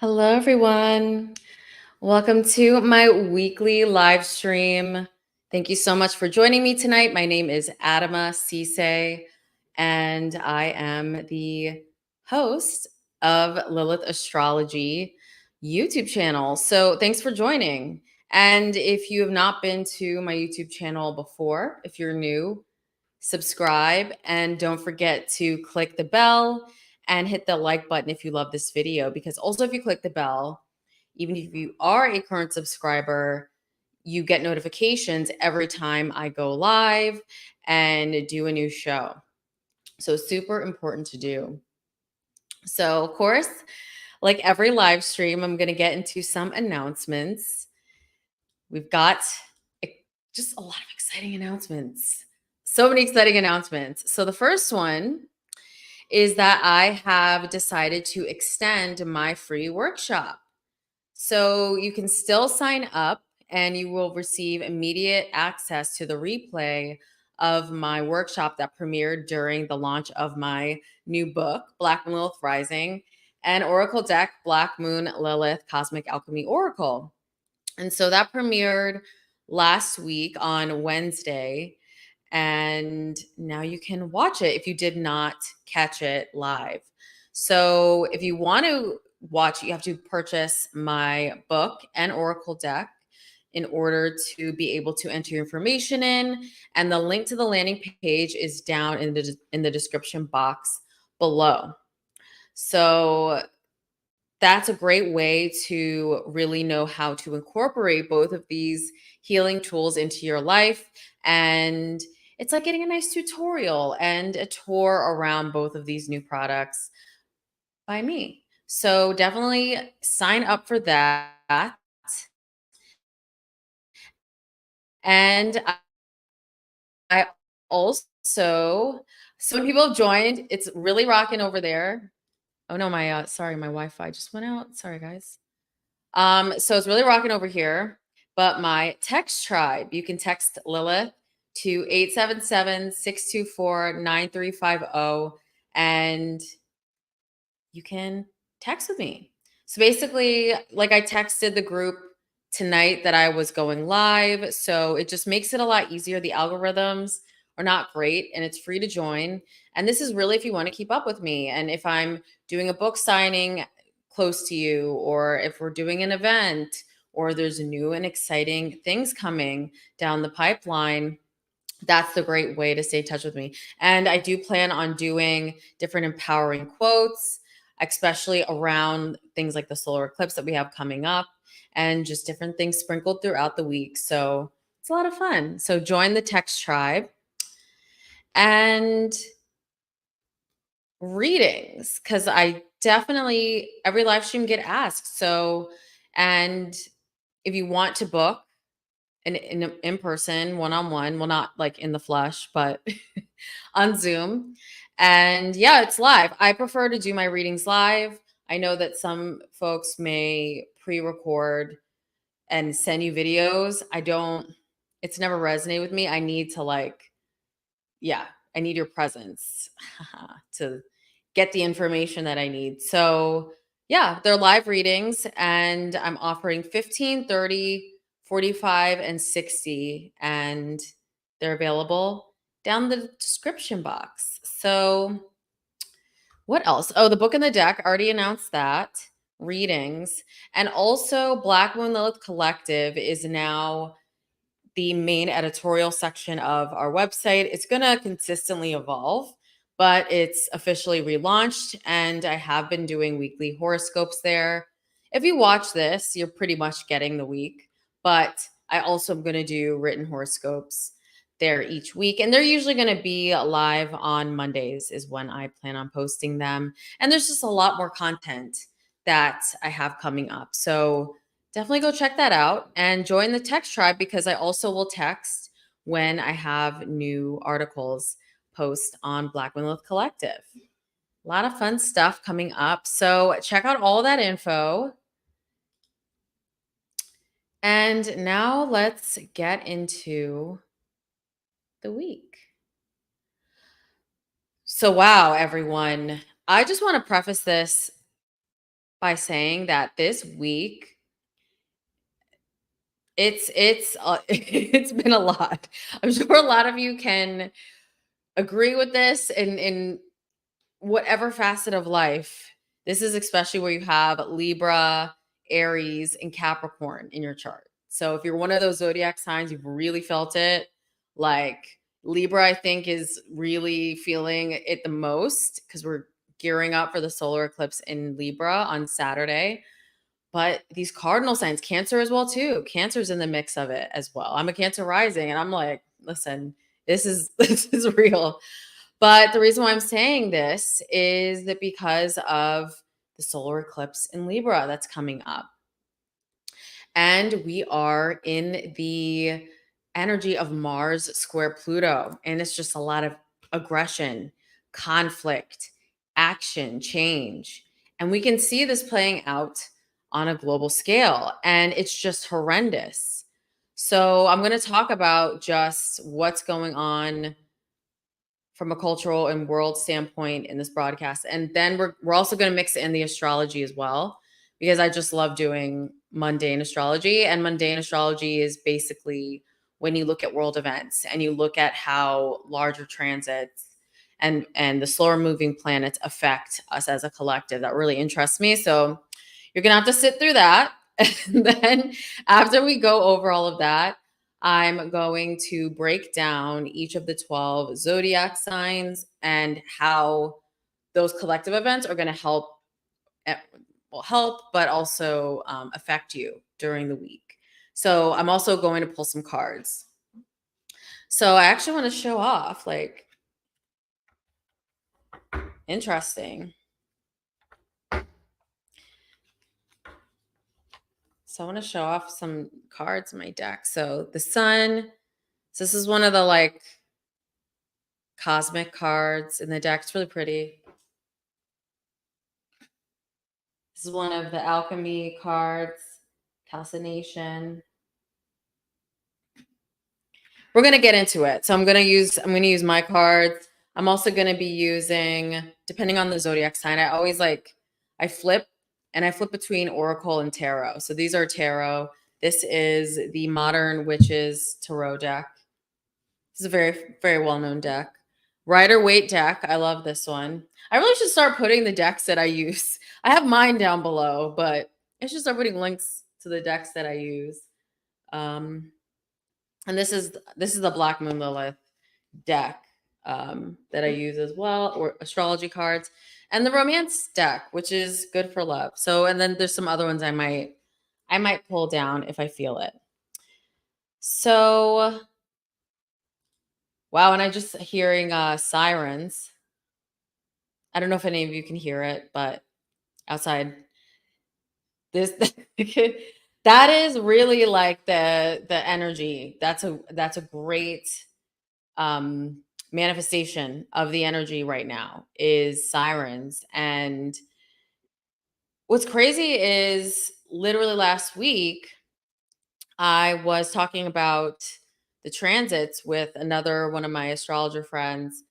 Hello, everyone. Welcome to my weekly live stream. Thank you so much for joining me tonight. My name is Adama Cisse, and I am the host of Lilith Astrology YouTube channel. So thanks for joining. And if you have not been to my YouTube channel before, if you're new, subscribe, and don't forget to click the bell and hit the like button if you love this video, because also if you click the bell, even if you are a current subscriber, you get notifications every time I go live and do a new show. So super important to do. So of course, like every live stream, I'm going to get into some announcements. We've got just a lot of exciting announcements. So many exciting announcements. So the first one is that I have decided to extend my free workshop. So you can still sign up and you will receive immediate access to the replay of my workshop that premiered during the launch of my new book, Black Moon Lilith Rising, and Oracle deck, Black Moon Lilith Cosmic Alchemy Oracle. And so that premiered last week on Wednesday. And now you can watch it if you did not catch it live. So if you want to watch, you have to purchase my book and Oracle deck in order to be able to enter your information in. And the link to the landing page is down in the description box below. So that's a great way to really know how to incorporate both of these healing tools into your life. And it's like getting a nice tutorial and a tour around both of these new products by me. So definitely sign up for that. And I also, so when people have joined, it's really rocking over there. Oh no, sorry, my Wi-Fi just went out. Sorry, guys. So it's really rocking over here. But my text tribe, you can text Lilith to 877-624-9350 and you can text with me. So basically, like I texted the group tonight that I was going live. So it just makes it a lot easier. The algorithms are not great and it's free to join. And this is really if you want to keep up with me. And if I'm doing a book signing close to you, or if we're doing an event, or there's new and exciting things coming down the pipeline, that's the great way to stay in touch with me. And I do plan on doing different empowering quotes, especially around things like the solar eclipse that we have coming up, and just different things sprinkled throughout the week. So it's a lot of fun. So join the text tribe. And readings, because I definitely every live stream get asked. So, and if you want to book in person, one-on-one, well, not like in the flesh, but on Zoom. And yeah, it's live. I prefer to do my readings live. I know that some folks may pre-record and send you videos. It's never resonated with me. I need to yeah, I need your presence to get the information that I need. So, yeah, they're live readings and I'm offering 15, 30, 45, and 60. And they're available down the description box. So, what else? Oh, the book and the deck, already announced that. Readings. And also, Black Moon Lilith Collective is now the main editorial section of our website. It's going to consistently evolve, but it's officially relaunched, and I have been doing weekly horoscopes there. If you watch this, you're pretty much getting the week, but I also am going to do written horoscopes there each week, and they're usually going to be live on Mondays is when I plan on posting them. And there's just a lot more content that I have coming up. So definitely go check that out and join the text tribe, because I also will text when I have new articles post on Black Moon Lilith Collective. A lot of fun stuff coming up. So check out all that info. And now let's get into the week. So, wow, everyone. I just want to preface this by saying that this week it's it's been a lot. I'm sure a lot of you can agree with this in whatever facet of life. This is especially where you have Libra, Aries, and Capricorn in your chart. So if you're one of those zodiac signs, you've really felt it. Like Libra, I think, is really feeling it the most because we're gearing up for the solar eclipse in Libra on Saturday. But these cardinal signs, Cancer as well too. Cancer's in the mix of it as well. I'm a Cancer rising, and I'm like, listen, this is this is real. But the reason why I'm saying this is that because of the solar eclipse in Libra that's coming up. And we are in the energy of Mars square Pluto. And it's just a lot of aggression, conflict, action, change. And we can see this playing out on a global scale. And it's just horrendous. So I'm going to talk about just what's going on from a cultural and world standpoint in this broadcast. And then we're also going to mix in the astrology as well, because I just love doing mundane astrology. And mundane astrology is basically when you look at world events and you look at how larger transits and the slower moving planets affect us as a collective. That really interests me. So you're going to have to sit through that. And then after we go over all of that, I'm going to break down each of the 12 zodiac signs and how those collective events are going to help, but also affect you during the week. So I'm also going to pull some cards. So I actually want to show off, like, interesting. So I want to show off some cards in my deck. So the sun, so this is one of the like cosmic cards in the deck. It's really pretty. This is one of the alchemy cards, calcination. We're going to get into it. So I'm going to use my cards. I'm also going to be using, depending on the zodiac sign, I flip between oracle and tarot. So these are tarot. This is the Modern Witches Tarot deck. This is a very, very well-known deck. Rider Waite deck. I love this one. I really should start putting the decks that I use. I have mine down below, but I should start putting links to the decks that I use. And this is the Black Moon Lilith deck that I use as well, or astrology cards, and the romance deck, which is good for love. So, and then there's some other ones I might pull down if I feel it. So, wow, and I just hearing sirens. I don't know if any of you can hear it, but outside this that is really like the energy. That's a great manifestation of the energy right now is sirens. And what's crazy is literally last week I was talking about the transits with another one of my astrologer friends,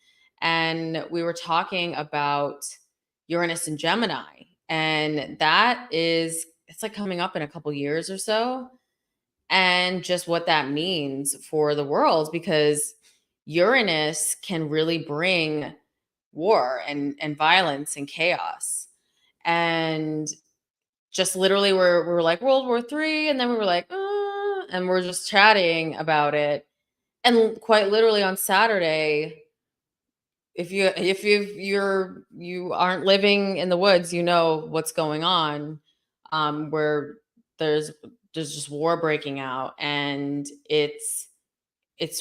and we were talking about Uranus and Gemini. And it's like coming up in a couple years or so. And just what that means for the world, because Uranus can really bring war and violence and chaos. And just literally we're like World War III, and then we were like, and we're just chatting about it. And quite literally on Saturday, if you aren't living in the woods, you know what's going on, where there's just war breaking out, and it's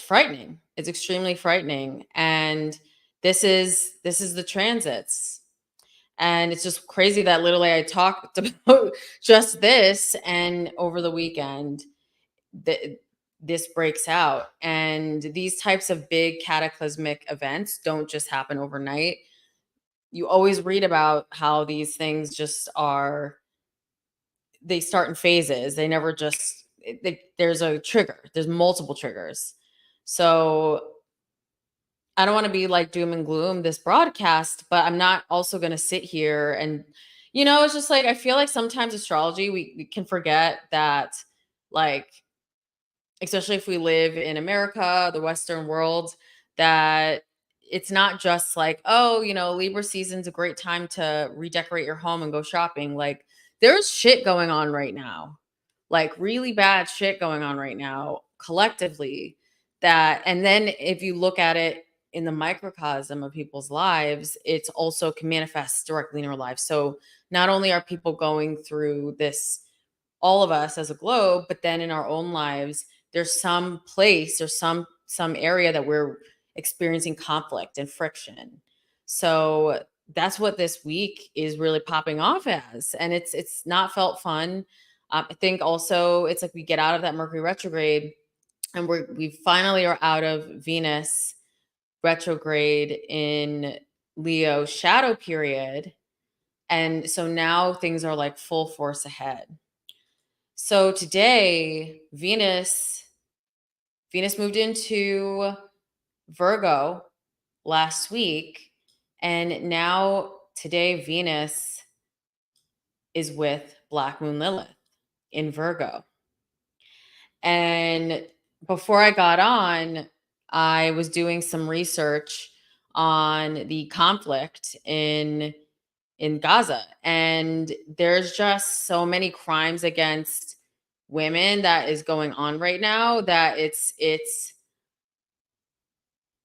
frightening. It's extremely frightening. And this is the transits. And it's just crazy that literally I talked about just this, and over the weekend this breaks out. And these types of big cataclysmic events don't just happen overnight. You always read about how these things just they start in phases. They never just there's a trigger. There's multiple triggers. So I don't want to be like doom and gloom this broadcast, but I'm not also going to sit here and It's just like I feel like sometimes astrology, we can forget that, like, especially if we live in America, the Western world, that it's not just like, oh, Libra season's a great time to redecorate your home and go shopping. Like, there's shit going on right now, like really bad shit going on right now collectively. And then if you look at it in the microcosm of people's lives, it's also can manifest directly in our lives. So not only are people going through this, all of us as a globe, but then in our own lives, there's some place or some area that we're experiencing conflict and friction. So that's what this week is really popping off as, and it's not felt fun. I think also it's like we get out of that Mercury retrograde, and we finally are out of Venus retrograde in Leo shadow period, and so now things are like full force ahead. So today, Venus moved into Virgo last week, and now today Venus is with Black Moon Lilith in Virgo. And before I got on, I was doing some research on the conflict in Gaza, and there's just so many crimes against women that is going on right now that it's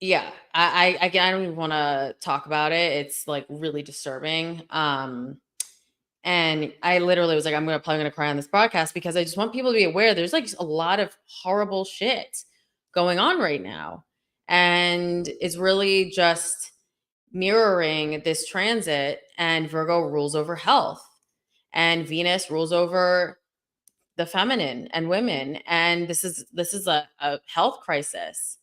yeah, I don't even want to talk about it. It's like really disturbing. And I literally was like, probably gonna cry on this broadcast because I just want people to be aware there's like a lot of horrible shit going on right now. And it's really just mirroring this transit, and Virgo rules over health, and Venus rules over the feminine and women. And this is a health crisis.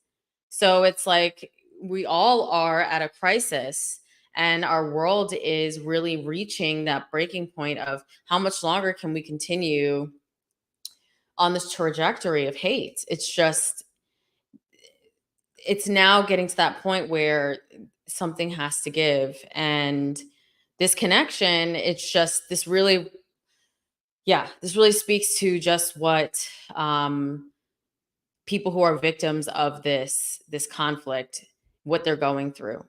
So it's like we all are at a crisis, and our world is really reaching that breaking point of how much longer can we continue on this trajectory of hate. It's now getting to that point where something has to give, and this connection, it's just this really speaks to just what people who are victims of this conflict, what they're going through.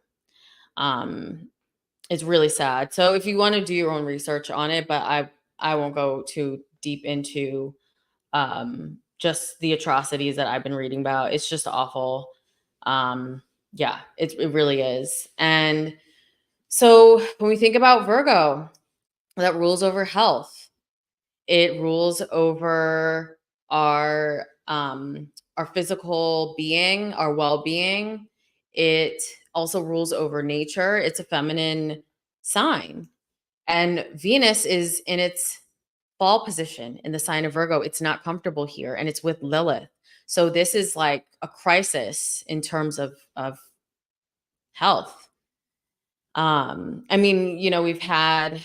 It's really sad. So if you want to do your own research on it, but I won't go too deep into just the atrocities that I've been reading about. It's just awful. Yeah, it really is. And so when we think about Virgo, that rules over health, it rules over our physical being, our well-being. It also rules over nature. It's a feminine sign. And Venus is in its fall position in the sign of Virgo. It's not comfortable here, and it's with Lilith. So this is like a crisis in terms of health. I mean, we've had,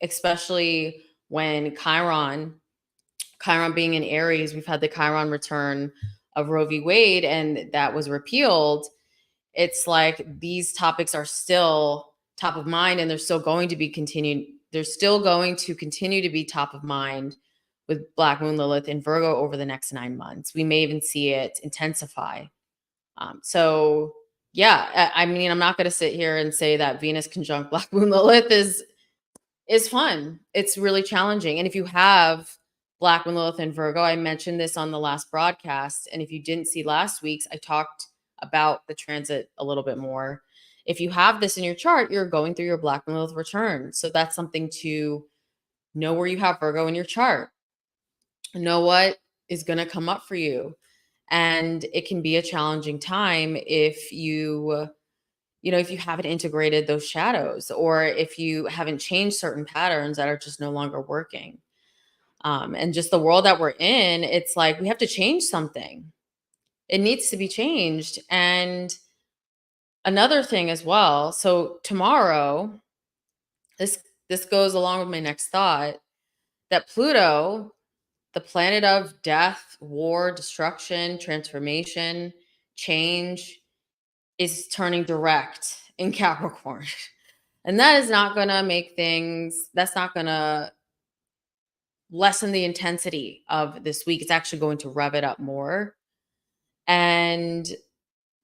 especially when Chiron being in Aries, we've had the Chiron return of Roe v. Wade, and that was repealed. It's like these topics are still top of mind, and they're still going to be continued. They're still going to continue to be top of mind with Black Moon Lilith in Virgo over the next 9 months. We may even see it intensify. So yeah, I mean, I'm not going to sit here and say that Venus conjunct Black Moon Lilith is fun. It's really challenging. And if you have Black Moon Lilith and Virgo, I mentioned this on the last broadcast. And if you didn't see last week's, I talked about the transit a little bit more. If you have this in your chart, you're going through your Black Moon Lilith return. So that's something to know where you have Virgo in your chart. Know what is going to come up for you. And it can be a challenging time if if you haven't integrated those shadows, or if you haven't changed certain patterns that are just no longer working. And just the world that we're in, it's like we have to change something. It needs to be changed. And another thing as well, so tomorrow, this goes along with my next thought, that Pluto, the planet of death, war, destruction, transformation, change, is turning direct in Capricorn. And that is not going to make things, that's not going to lessen the intensity of this week. It's actually going to rev it up more. And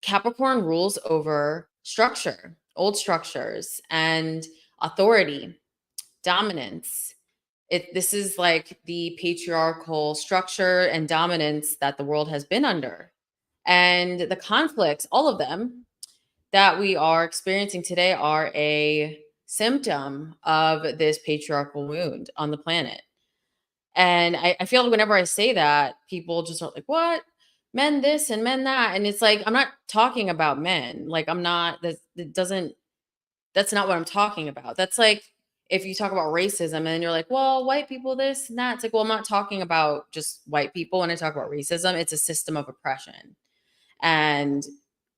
Capricorn rules over structure, old structures, and authority, dominance. This is like the patriarchal structure and dominance that the world has been under. And the conflicts, all of them that we are experiencing today, are a symptom of this patriarchal wound on the planet. And I feel like whenever I say that, people just are like, what? Men this and men that. And it's like, I'm not talking about men. Like, I'm not, that doesn't, that's not what I'm talking about. That's like, if you talk about racism and then you're like, well, white people, this and that. It's like, well, I'm not talking about just white people. When I talk about racism, it's a system of oppression. And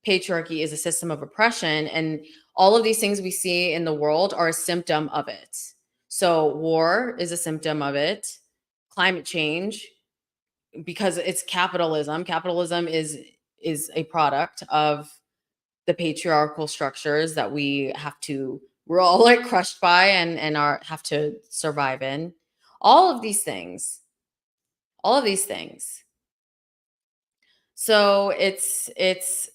patriarchy is a system of oppression. And all of these things we see in the world are a symptom of it. So war is a symptom of it. Climate change, because it's capitalism. Capitalism is a product of the patriarchal structures that we're all like crushed by and are have to survive in. All of these things. All of these things. So it's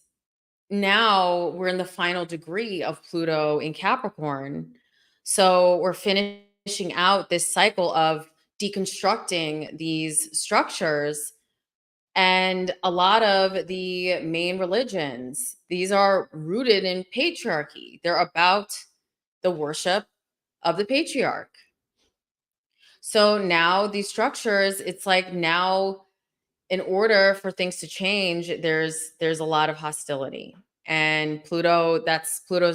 now we're in the final degree of Pluto in Capricorn. So we're finishing out this cycle of deconstructing these structures. And a lot of the main religions, these are rooted in patriarchy. They're about the worship of the patriarch. So now these structures, it's like now in order for things to change, there's a lot of hostility. And Pluto's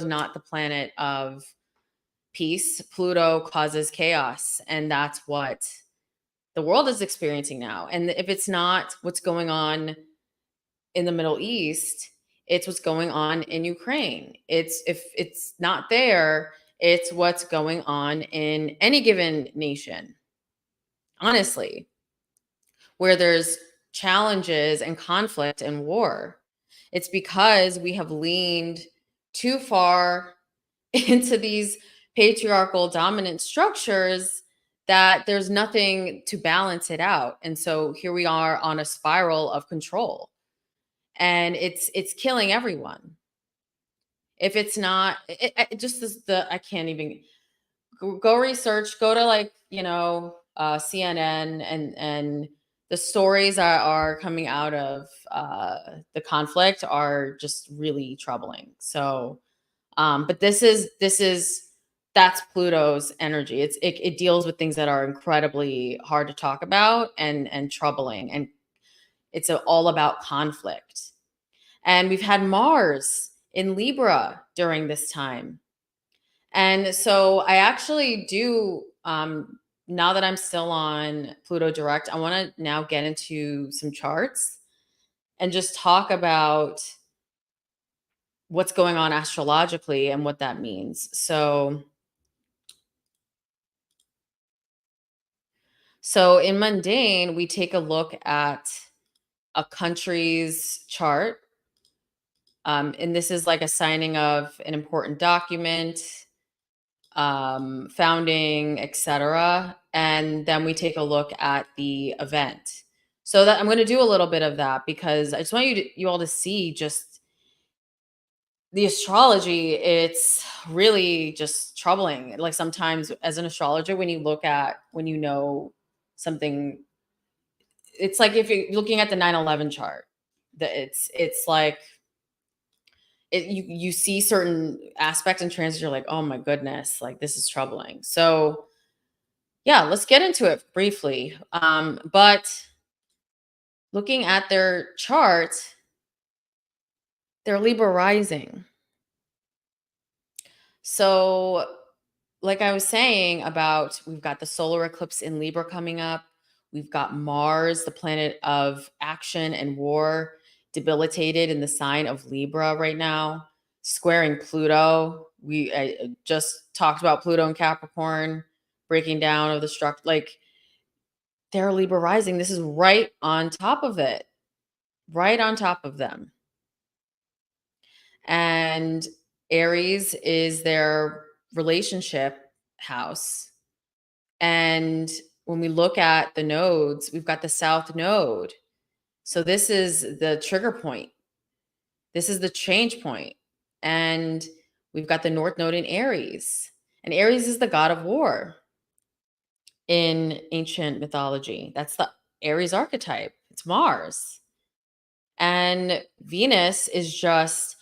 not the planet of peace. Pluto causes chaos, and that's what the world is experiencing now. And if it's not what's going on in the Middle East, it's what's going on in Ukraine. It's if it's not there, it's what's going on in any given nation. Honestly, where there's challenges and conflict and war, it's because we have leaned too far into these patriarchal dominant structures that there's nothing to balance it out. And so here we are on a spiral of control. And it's killing everyone. If it's not it just is the I can't even go research, go to like, CNN, and the stories are coming out of the conflict are just really troubling. So but that's Pluto's energy. It deals with things that are incredibly hard to talk about and troubling, and it's all about conflict. And we've had Mars in Libra during this time. And so I actually do, now that I'm still on Pluto direct, I want to now get into some charts and just talk about what's going on astrologically and what that means. So in mundane, we take a look at a country's chart. And this is like a signing of an important document, founding, etc. And then we take a look at the event. So that I'm going to do a little bit of that because I just want you all to see just the astrology. It's really just troubling. Like sometimes as an astrologer, when you know something, it's like if you're looking at the 9/11 chart, that it's like you see certain aspects and transits, you're like, oh my goodness, like this is troubling. So yeah, let's get into it briefly. But looking at their chart, they're Libra rising. So like I was saying about, we've got the solar eclipse in Libra coming up. We've got Mars, the planet of action and war, debilitated in the sign of Libra right now, squaring Pluto. I just talked about Pluto and Capricorn, breaking down of the structure. Like they're Libra rising. This is right on top of it, right on top of them. And Aries is their relationship house. And when we look at the nodes, we've got the South Node. So this is the trigger point. This is the change point. And we've got the North Node in Aries. And Aries is the god of war in ancient mythology. That's the Aries archetype. It's Mars. And Venus is just,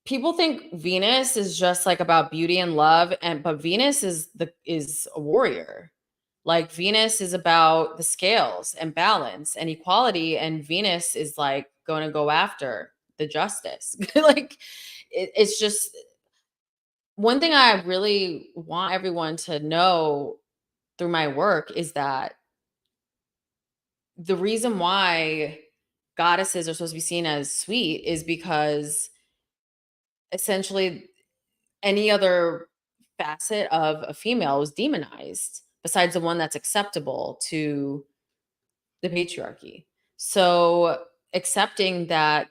people think Venus is just like about beauty and love, but Venus is a warrior. Like Venus is about the scales and balance and equality, and Venus is like going to go after the justice. Like it's just one thing I really want everyone to know through my work is that the reason why goddesses are supposed to be seen as sweet is because essentially any other facet of a female is demonized besides the one that's acceptable to the patriarchy. So accepting that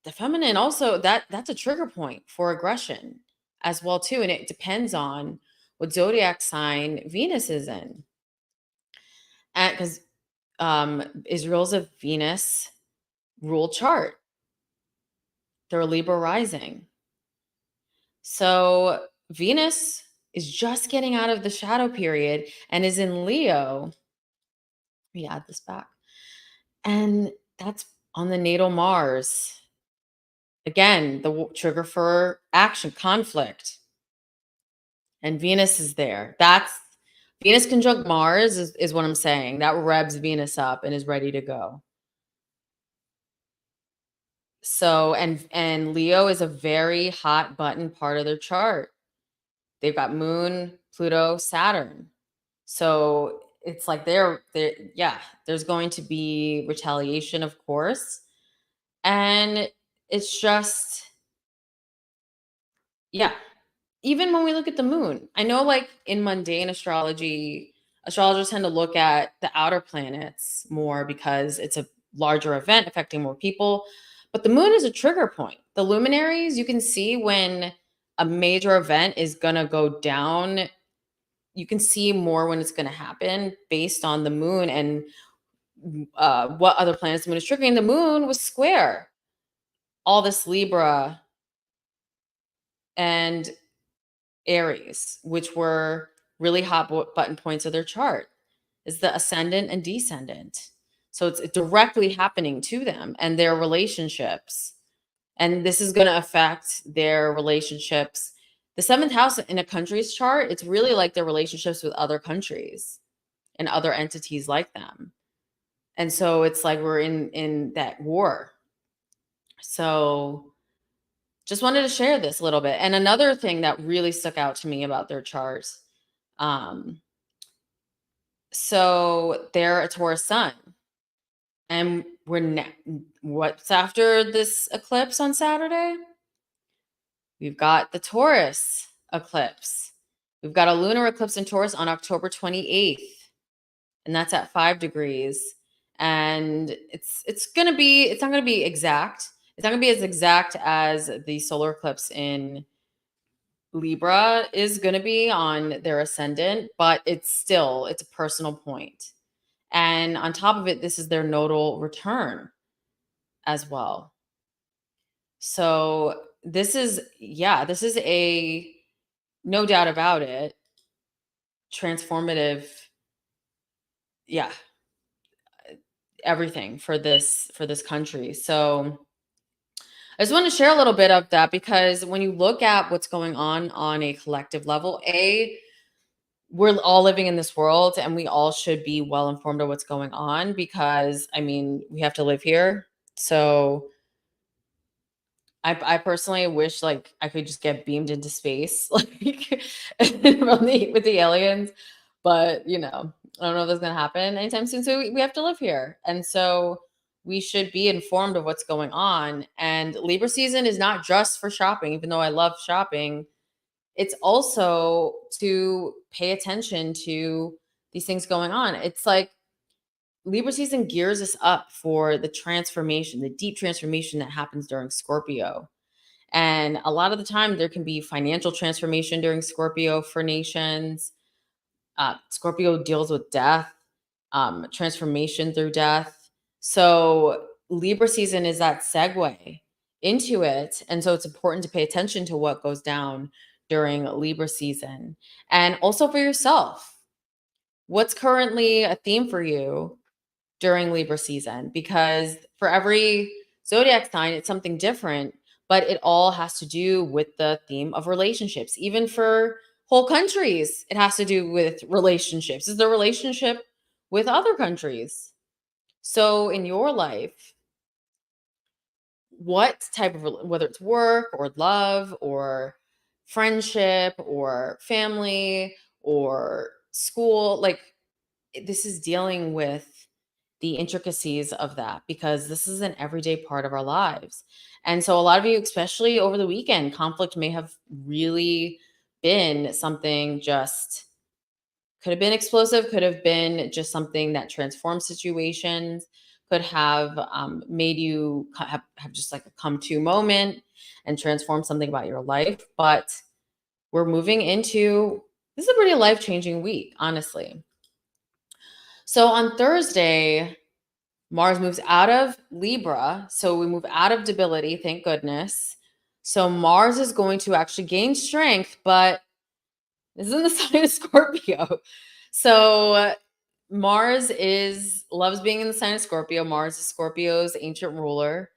the feminine also, that's a trigger point for aggression as well too, and it depends on what zodiac sign Venus is in. And because Israel's a Venus rule chart, they're a Libra rising. So Venus is just getting out of the shadow period and is in Leo. Let me add this back. And that's on the natal Mars. Again, the trigger for action, conflict. And Venus is there. That's Venus conjunct Mars is what I'm saying. That revs Venus up and is ready to go. So, and Leo is a very hot button part of their chart. They've got Moon, Pluto, Saturn. So it's like there's going to be retaliation, of course. And it's just, yeah. Even when we look at the moon, I know like in mundane astrology, astrologers tend to look at the outer planets more because it's a larger event affecting more people. But the moon is a trigger point. The luminaries, you can see when a major event is going to go down. You can see more when it's going to happen based on the moon and what other planets the moon is triggering. The moon was square. All this Libra and Aries, which were really hot button points of their chart, is the ascendant and descendant. So it's directly happening to them and their relationships. And this is going to affect their relationships. The seventh house in a country's chart, it's really like their relationships with other countries and other entities like them. And so it's like we're in that war. So just wanted to share this a little bit. And another thing that really stuck out to me about their charts. So they're a Taurus sun. And what's after this eclipse on Saturday? We've got the Taurus eclipse. We've got a lunar eclipse in Taurus on October 28th. And that's at 5 degrees. And it's not going to be exact. It's not going to be as exact as the solar eclipse in Libra is going to be on their ascendant, but it's a personal point. And on top of it, this is their nodal return as well. So this is a, no doubt about it, transformative, everything for this country. So I just want to share a little bit of that because when you look at what's going on a collective level, we're all living in this world and we all should be well informed of what's going on because, I mean, we have to live here. So I personally wish like I could just get beamed into space like with the aliens, but I don't know if that's going to happen anytime soon. So we have to live here. And so we should be informed of what's going on. And Libra season is not just for shopping, even though I love shopping. It's also to pay attention to these things going on. It's like Libra season gears us up for the transformation, the deep transformation that happens during Scorpio. And a lot of the time, there can be financial transformation during Scorpio for nations. Scorpio deals with death, transformation through death. So Libra season is that segue into it. And so it's important to pay attention to what goes down during Libra season. And also for yourself, what's currently a theme for you during Libra season? Because for every zodiac sign, it's something different, but it all has to do with the theme of relationships. Even for whole countries, it has to do with relationships. Is the relationship with other countries? So in your life, what type of, whether it's work or love or friendship or family or school, like this is dealing with the intricacies of that, because this is an everyday part of our lives. And so a lot of you, especially over the weekend, conflict may have really been something, just could have been explosive, could have been just something that transformed situations, could have made you have just like a come to moment and transform something about your life. But we're moving into, this is a pretty life changing week, honestly. So on Thursday, Mars moves out of Libra. So we move out of debility, thank goodness. So Mars is going to actually gain strength, but this is in the sign of Scorpio. So Mars loves being in the sign of Scorpio. Mars is Scorpio's ancient ruler.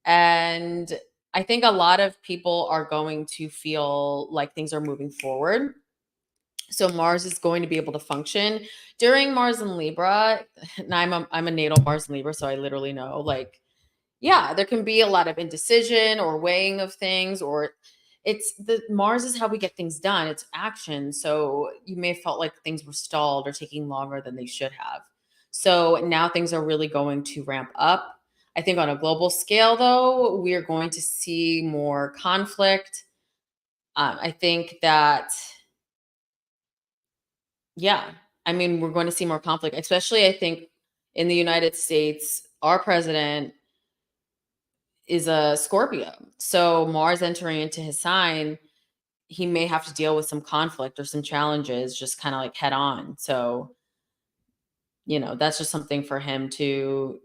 And I think a lot of people are going to feel like things are moving forward. So Mars is going to be able to function during Mars in Libra. And I'm a natal Mars in Libra, so I literally know, like, yeah, there can be a lot of indecision or weighing of things, or it's the Mars is how we get things done. It's action. So you may have felt like things were stalled or taking longer than they should have. So now things are really going to ramp up. I think on a global scale, though, we are going to see more conflict. I think that, yeah, I mean, we're going to see more conflict, especially I think in the United States. Our president is a Scorpio. So Mars entering into his sign, he may have to deal with some conflict or some challenges just kind of like head on. So, that's just something for him to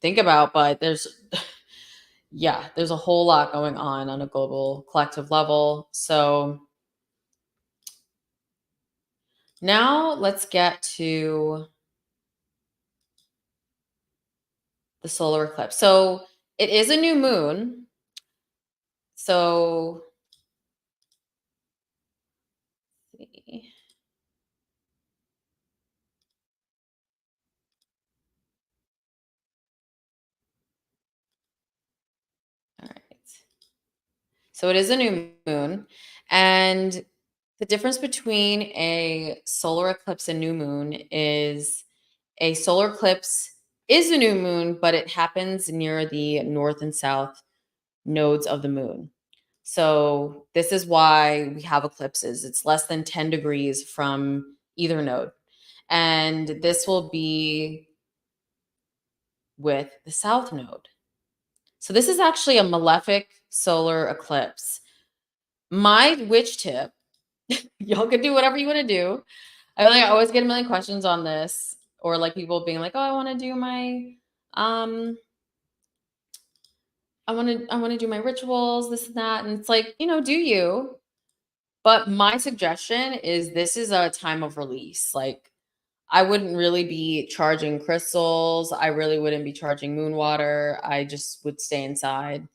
think about, but there's yeah, there's a whole lot going on a global collective level. So, now let's get to the solar eclipse. So, it is a new moon. So, let's see. All right. So it is a new moon. And the difference between a solar eclipse and new moon is a solar eclipse is a new moon, but it happens near the north and south nodes of the moon. So this is why we have eclipses. It's less than 10 degrees from either node. And this will be with the south node. So this is actually a malefic solar eclipse. My witch tip, y'all can do whatever you want to do. I always get a million questions on this, or like people being like, "Oh, I want to do my, um, I want to do my rituals, this and that," and it's like, do you? But my suggestion is this is a time of release. Like, I wouldn't really be charging crystals. I really wouldn't be charging moon water. I just would stay inside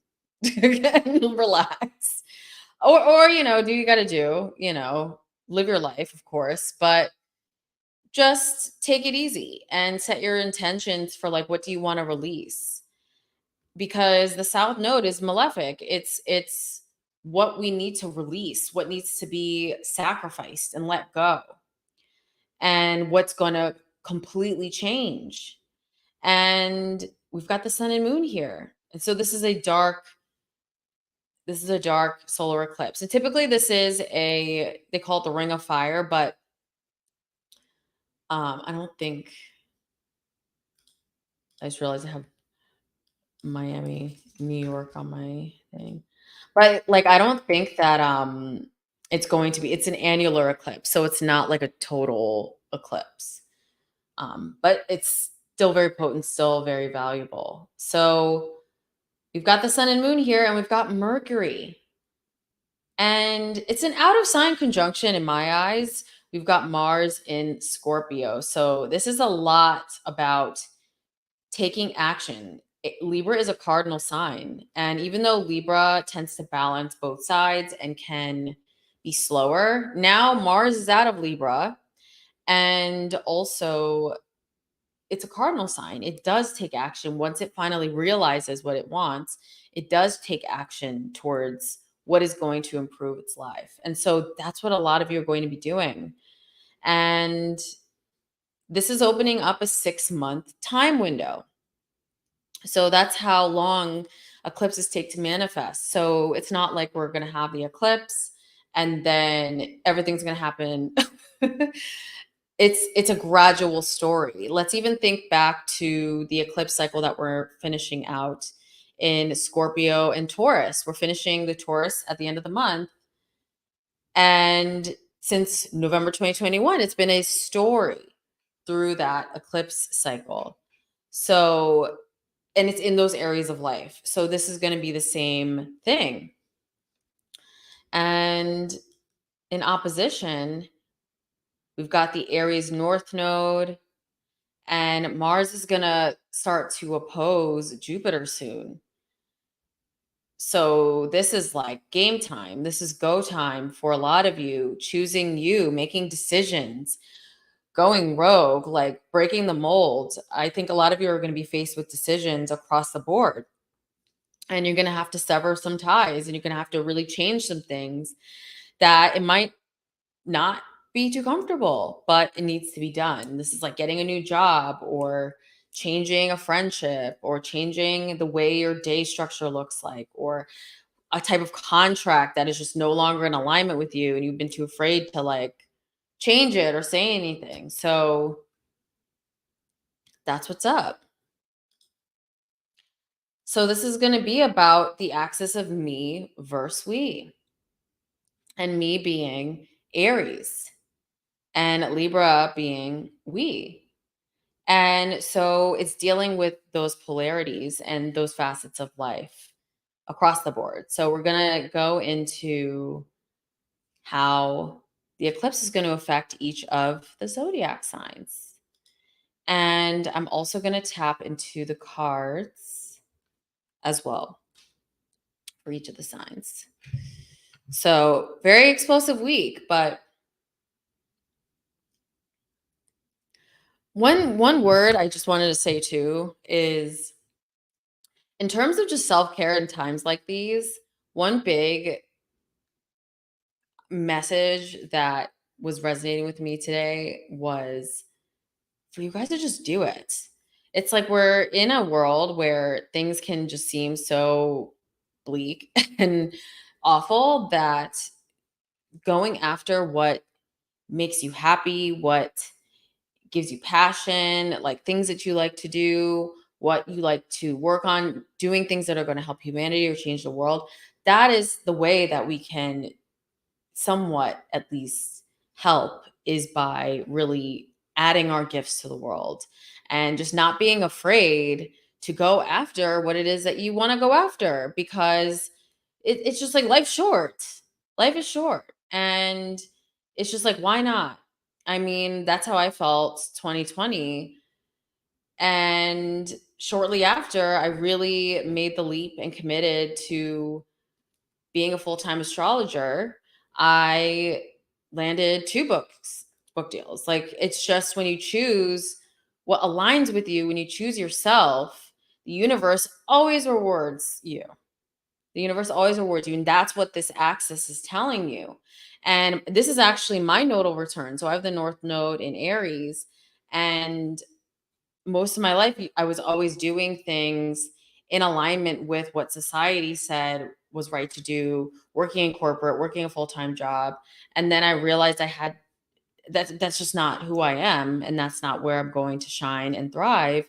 and relax. Or do you got to do, live your life, of course, but just take it easy and set your intentions for like what do you want to release, because the south node is malefic. It's what we need to release, what needs to be sacrificed and let go, and what's going to completely change. And we've got the sun and moon here, and so this is a dark solar eclipse. And typically they call it the ring of fire, but I don't think, I just realized I have Miami, New York on my thing. But like I don't think that it's going to be, it's an annular eclipse, so it's not like a total eclipse. But it's still very potent, still very valuable. So we've got the sun and moon here, and we've got Mercury. And it's an out of sign conjunction in my eyes. We've got Mars in Scorpio. So this is a lot about taking action. Libra is a cardinal sign. And even though Libra tends to balance both sides and can be slower, now Mars is out of Libra. And also, it's a cardinal sign. It does take action. Once it finally realizes what it wants, it does take action towards what is going to improve its life. And so that's what a lot of you are going to be doing. And this is opening up a 6-month time window. So that's how long eclipses take to manifest. So it's not like we're going to have the eclipse and then everything's going to happen. It's a gradual story. Let's even think back to the eclipse cycle that we're finishing out in Scorpio and Taurus. We're finishing the Taurus at the end of the month. And since November 2021, it's been a story through that eclipse cycle. So, and it's in those areas of life. So this is going to be the same thing. And in opposition, we've got the Aries North Node, and Mars is going to start to oppose Jupiter soon. So this is like game time. This is go time for a lot of you, choosing you, making decisions, going rogue, like breaking the mold. I think a lot of you are going to be faced with decisions across the board. And you're going to have to sever some ties, and you're going to have to really change some things that it might not be too comfortable, but it needs to be done. This is like getting a new job, or changing a friendship, or changing the way your day structure looks like, or a type of contract that is just no longer in alignment with you and you've been too afraid to like change it or say anything. So that's what's up. So this is going to be about the axis of me versus we, and me being Aries and Libra being we. And so it's dealing with those polarities and those facets of life across the board. So we're going to go into how the eclipse is going to affect each of the zodiac signs. And I'm also going to tap into the cards as well for each of the signs. So very explosive week, but one word I just wanted to say too is, in terms of just self-care in times like these, one big message that was resonating with me today was for you guys to just do it. It's like we're in a world where things can just seem so bleak and awful that going after what makes you happy, what gives you passion, like things that you like to do, what you like to work on, doing things that are going to help humanity or change the world. That is the way that we can somewhat at least help, is by really adding our gifts to the world and just not being afraid to go after what it is that you want to go after, because it's just like life's short. Life is short. And it's just like, why not? I mean, that's how I felt 2020. And shortly after, I really made the leap and committed to being a full-time astrologer. I landed 2 book deals. Like, it's just when you choose what aligns with you, when you choose yourself, the universe always rewards you. The universe always rewards you. And that's what this axis is telling you. And this is actually my nodal return. So I have the North Node in Aries. And most of my life, I was always doing things in alignment with what society said was right to do, working in corporate, working a full-time job. And then I realized that's just not who I am, and that's not where I'm going to shine and thrive.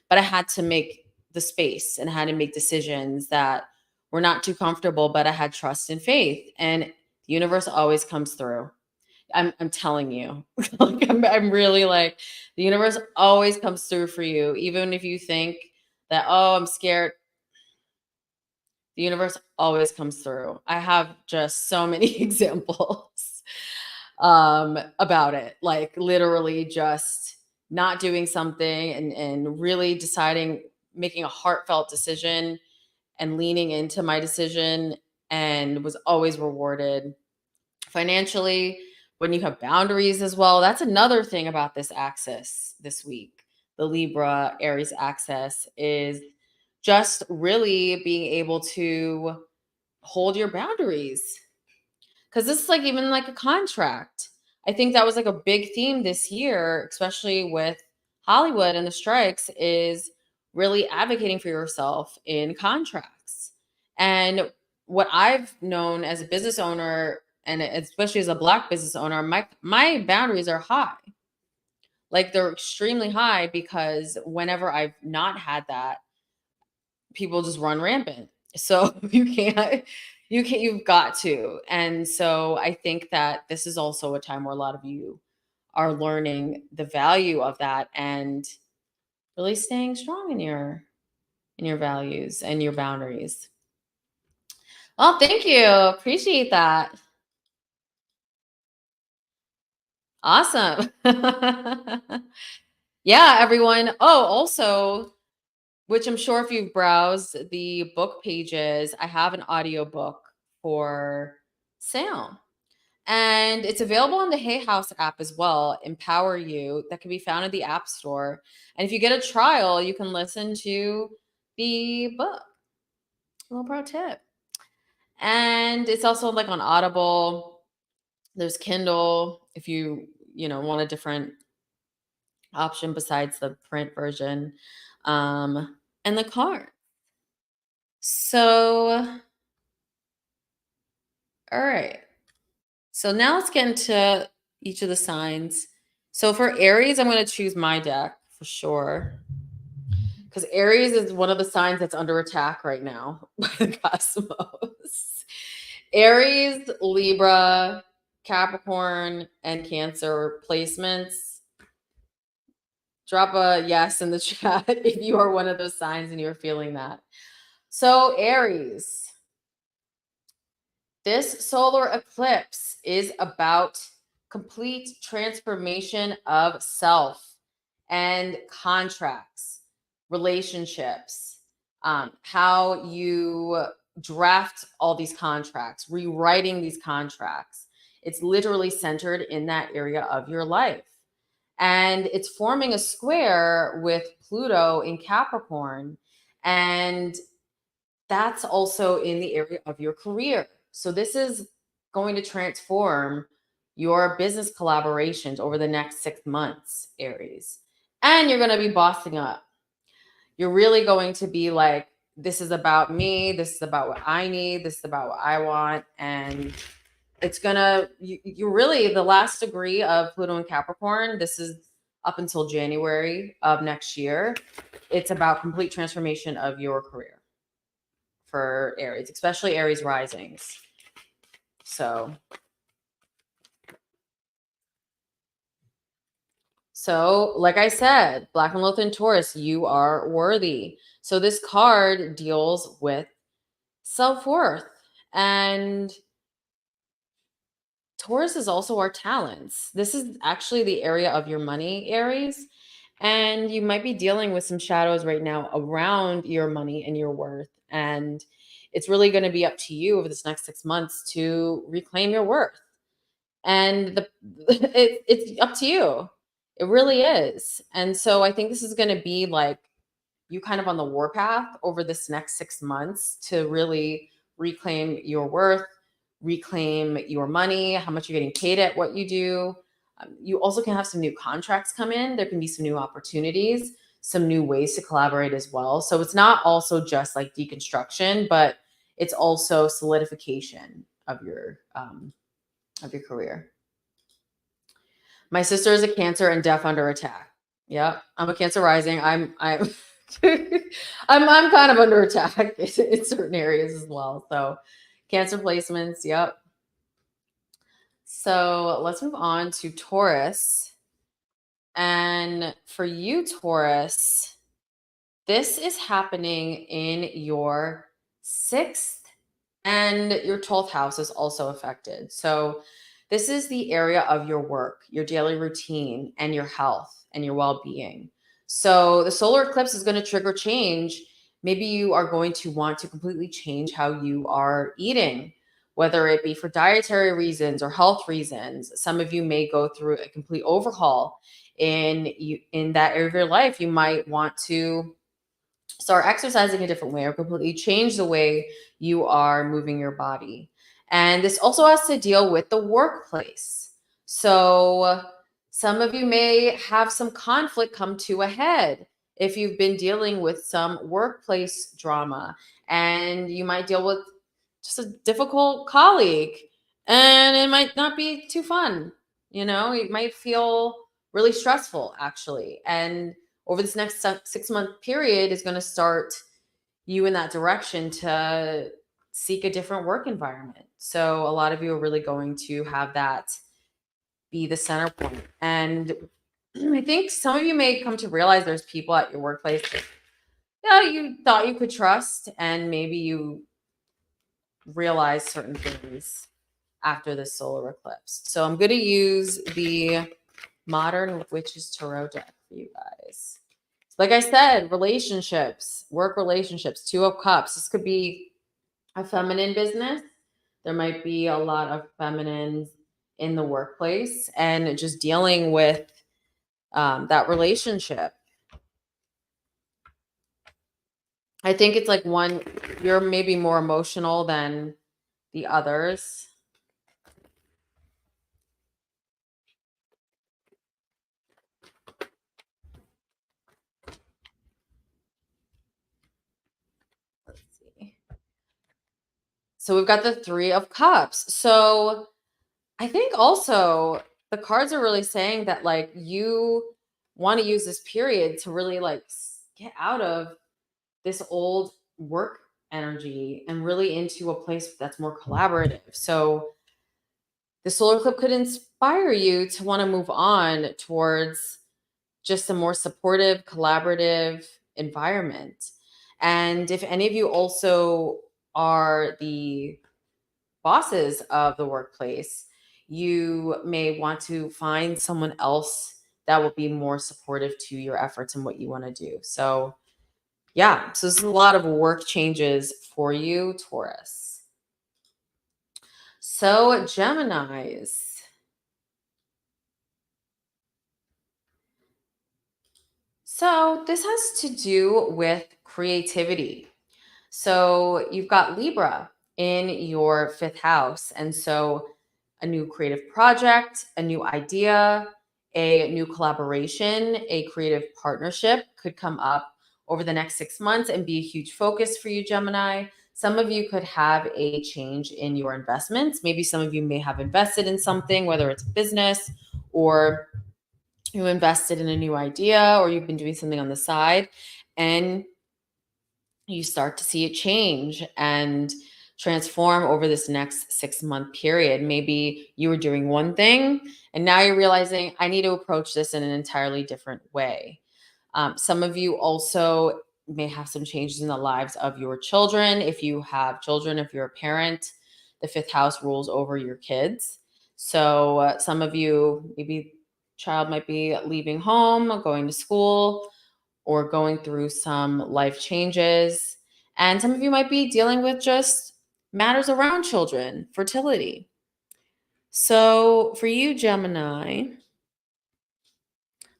But I had to make the space and had to make decisions that were not too comfortable, but I had trust and faith, and the universe always comes through. I'm telling you, like I'm really like, the universe always comes through for you, even if you think that, oh, I'm scared. The universe always comes through. I have just so many examples about it, like literally just not doing something and really deciding, making a heartfelt decision and leaning into my decision, and was always rewarded financially. When you have boundaries as well, that's another thing about this axis this week. The Libra Aries axis is just really being able to hold your boundaries, because this is like even like a contract. I think that was like a big theme this year, especially with Hollywood and the strikes, is really advocating for yourself in contracts. And what I've known as a business owner, and especially as a Black business owner, my boundaries are high. Like they're extremely high, because whenever I've not had that, people just run rampant. So you've got to. And so I think that this is also a time where a lot of you are learning the value of that, and really staying strong in your values and your boundaries. Well, thank you. Appreciate that. Awesome. Yeah, everyone. Oh, also, which I'm sure if you've browsed the book pages, I have an audiobook for sale. And it's available on the Hay House app as well, Empower You, that can be found in the App Store. And if you get a trial, you can listen to the book. A little pro tip. And it's also like on Audible. There's Kindle if you want a different option besides the print version. And the card. So, all right. So now let's get into each of the signs. So for Aries, I'm going to choose my deck for sure, because Aries is one of the signs that's under attack right now by the cosmos. Aries, Libra, Capricorn, and Cancer placements. Drop a yes in the chat if you are one of those signs and you're feeling that. So Aries, this solar eclipse is about complete transformation of self and contracts, relationships, how you draft all these contracts, rewriting these contracts. It's literally centered in that area of your life. And it's forming a square with Pluto in Capricorn. And that's also in the area of your career. So this is going to transform your business collaborations over the next 6 months, Aries. And you're going to be bossing up. You're really going to be like, this is about me. This is about what I need. This is about what I want. And it's going to, you're really the last degree of Pluto and Capricorn. This is up until January of next year. It's about complete transformation of your career for Aries, especially Aries risings. So like I said, Black and Lilith and Taurus, you are worthy. So this card deals with self-worth, and Taurus is also our talents. This is actually the area of your money, Aries. And you might be dealing with some shadows right now around your money and your worth. And it's really going to be up to you over this next 6 months to reclaim your worth. And it's up to you. It really is. And so I think this is going to be like you kind of on the warpath over this next 6 months to really reclaim your worth, reclaim your money, how much you're getting paid at what you do. You also can have some new contracts come in. There can be some new opportunities, some new ways to collaborate as well. So it's not also just like deconstruction, but it's also solidification of your career. My sister is a Cancer and deaf under attack. Yep, I'm a Cancer rising. I'm I'm kind of under attack in certain areas as well. So Cancer placements, yep. So let's move on to Taurus. And for you, Taurus, this is happening in your 6th and your 12th house is also affected. So this is the area of your work, your daily routine, and your health and your well-being. So the solar eclipse is going to trigger change. Maybe you are going to want to completely change how you are eating, whether it be for dietary reasons or health reasons. Some of you may go through a complete overhaul in that area of your life. You might want to start exercising a different way or completely change the way you are moving your body. And this also has to deal with the workplace. So some of you may have some conflict come to a head if you've been dealing with some workplace drama, and you might deal with just a difficult colleague and it might not be too fun. It might feel really stressful actually. And over this next 6-month period is going to start you in that direction to seek a different work environment. So a lot of you are really going to have that be the center point. And I think some of you may come to realize there's people at your workplace that you thought you could trust, and maybe you realize certain things after the solar eclipse. So I'm going to use the Modern Witches Tarot deck for you guys. Like I said, relationships, work relationships, 2 of Cups. This could be a feminine business. There might be a lot of feminines in the workplace and just dealing with that relationship. I think it's like you're maybe more emotional than the others. Let's see. So we've got the 3 of Cups. So I think also the cards are really saying that like you want to use this period to really like get out of this old work energy and really into a place that's more collaborative. So the solar eclipse could inspire you to want to move on towards just a more supportive, collaborative environment. And if any of you also are the bosses of the workplace, you may want to find someone else that will be more supportive to your efforts and what you want to do. So yeah, so this is a lot of work changes for you, Taurus. So Geminis. So this has to do with creativity. So you've got Libra in your 5th house. And so a new creative project, a new idea, a new collaboration, a creative partnership could come up over the next 6 months and be a huge focus for you, Gemini. Some of you could have a change in your investments. Maybe some of you may have invested in something, whether it's business or you invested in a new idea or you've been doing something on the side, and you start to see it change and transform over this next 6-month period. Maybe you were doing one thing and now you're realizing I need to approach this in an entirely different way. Some of you also may have some changes in the lives of your children. If you have children, if you're a parent, the 5th house rules over your kids. So some of you, maybe child might be leaving home, going to school, or going through some life changes. And some of you might be dealing with just matters around children, fertility. So for you, Gemini,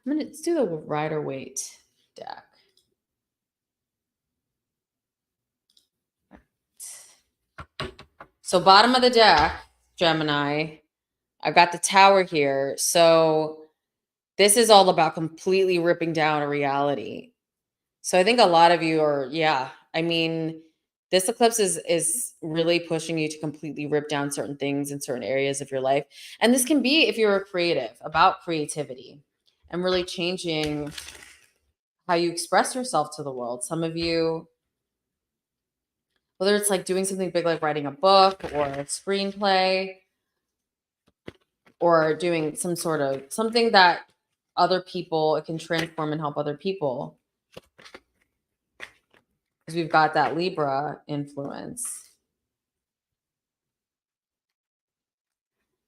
let's do the Rider-Waite deck. So bottom of the deck, Gemini, I've got the Tower here. So this is all about completely ripping down a reality. So I think a lot of you are, this eclipse is really pushing you to completely rip down certain things in certain areas of your life. And this can be if you're a creative, about creativity and really changing how you express yourself to the world. Some of you, whether it's like doing something big like writing a book or a screenplay, or doing some sort of something that other people, it can transform and help other people. Because we've got that Libra influence.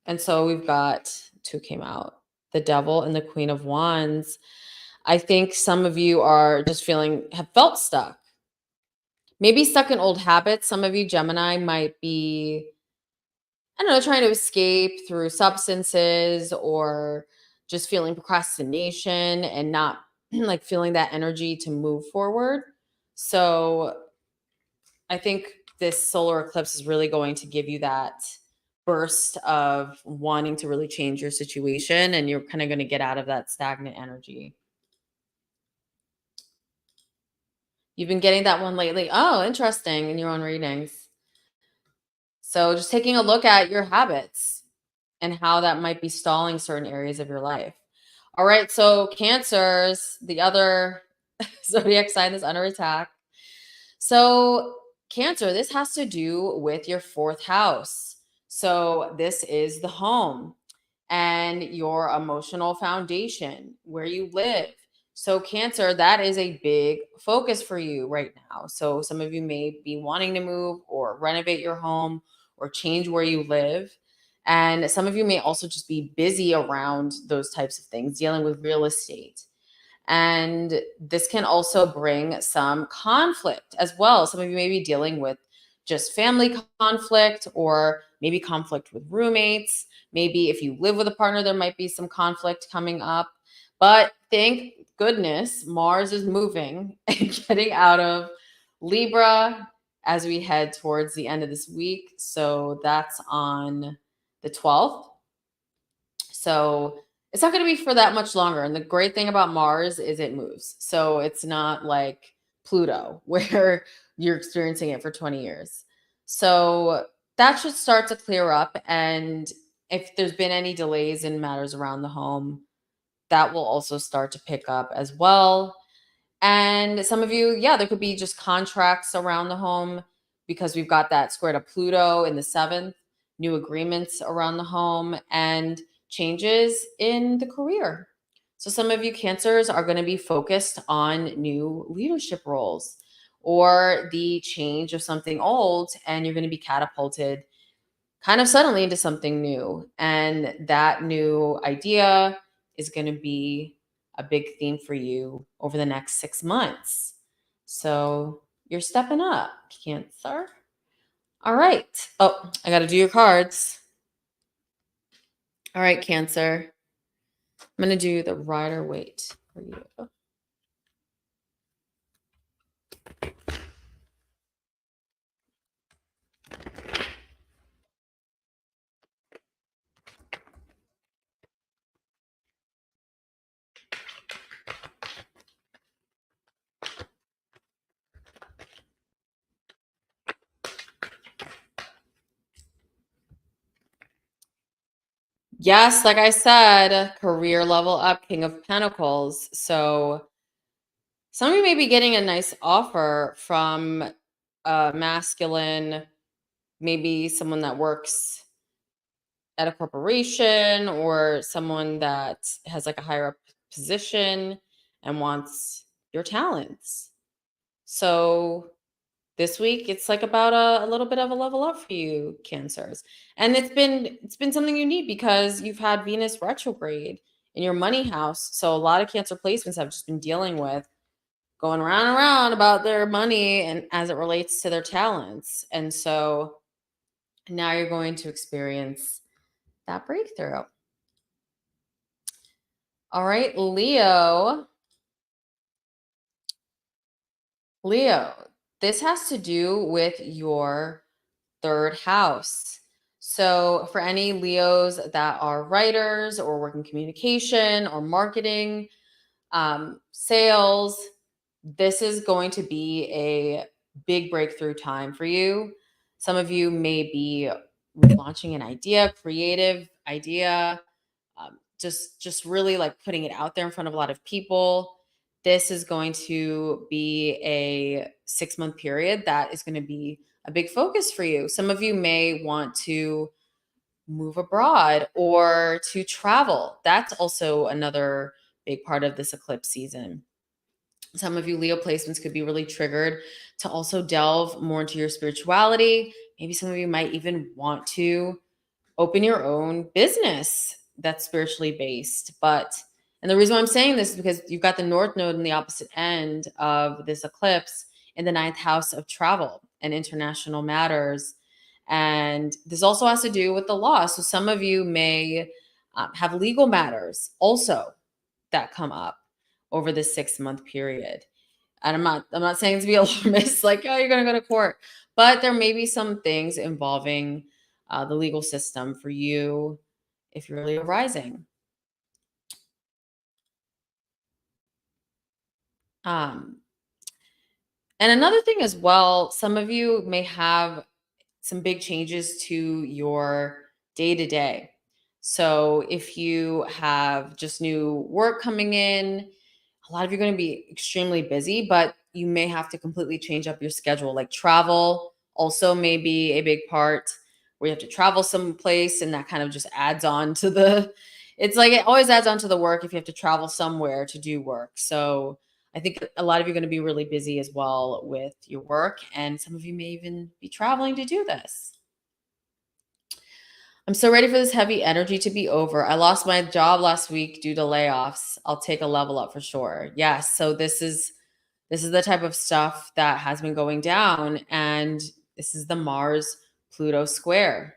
And so we've got two came out, the Devil and the Queen of Wands. I think some of you are just have felt stuck. Maybe stuck in old habits. Some of you, Gemini, might be, I don't know, trying to escape through substances or just feeling procrastination and not like feeling that energy to move forward. So I think this solar eclipse is really going to give you that burst of wanting to really change your situation, and you're kind of going to get out of that stagnant energy. You've been getting that one lately. Oh, interesting, in your own readings. So just taking a look at your habits and how that might be stalling certain areas of your life. All right, so Cancers, the other zodiac sign that's under attack. So Cancer, this has to do with your fourth house. So this is the home and your emotional foundation, where you live. So Cancer, that is a big focus for you right now. So some of you may be wanting to move or renovate your home or change where you live. And some of you may also just be busy around those types of things, dealing with real estate. And this can also bring some conflict as well. Some of you may be dealing with just family conflict, or maybe conflict with roommates. Maybe if you live with a partner, there might be some conflict coming up. But thank goodness Mars is moving and getting out of Libra as we head towards the end of this week. So that's on the 12th. So it's not going to be for that much longer. And the great thing about Mars is it moves. So it's not like Pluto where you're experiencing it for 20 years. So that should start to clear up. And if there's been any delays in matters around the home, that will also start to pick up as well. And some of you, yeah, there could be just contracts around the home because we've got that square to Pluto in the 7th, new agreements around the home, and changes in the career. So some of you Cancers are going to be focused on new leadership roles or the change of something old, and you're going to be catapulted kind of suddenly into something new. And that new idea is going to be a big theme for you over the next 6 months. So you're stepping up, Cancer. All right. Oh, I got to do your cards. All right, Cancer. I'm going to do the Rider-Waite for you. Yes, like I said, career level up, King of Pentacles. So some of you may be getting a nice offer from a masculine, maybe someone that works at a corporation or someone that has like a higher up position and wants your talents. So this week it's like about a little bit of a level up for you, Cancers. And it's been something you need because you've had Venus retrograde in your money house. So a lot of Cancer placements have just been dealing with going around and around about their money and as it relates to their talents. And so now you're going to experience that breakthrough. All right, Leo. Leo, this has to do with your third house. So, for any Leos that are writers or work in communication or marketing, sales, this is going to be a big breakthrough time for you. Some of you may be launching an idea, creative idea, just really like putting it out there in front of a lot of people. this is going to be a 6-month period that is going to be a big focus for you. Some of you may want to move abroad or to travel. That's also another big part of this eclipse season. Some of you Leo placements could be really triggered to also delve more into your spirituality. Maybe some of you might even want to open your own business that's spiritually based. And the reason why I'm saying this is because you've got the North Node in the opposite end of this eclipse in the 9th house of travel and international matters. And this also has to do with the law. So some of you may have legal matters also that come up over this 6-month period. And I'm not saying to be alarmist, like, oh, you're going to go to court, but there may be some things involving the legal system for you if you're Leo rising. And another thing as well, some of you may have some big changes to your day to day. So if you have just new work coming in, a lot of you are going to be extremely busy, but you may have to completely change up your schedule. Like travel also may be a big part where you have to travel someplace, and that kind of just adds on to it's like it always adds on to the work if you have to travel somewhere to do work. So I think a lot of you are going to be really busy as well with your work, and some of you may even be traveling to do this. I'm so ready for this heavy energy to be over. I lost my job last week due to layoffs. I'll take a level up for sure. Yes, so this is the type of stuff that has been going down, and this is the Mars Pluto square.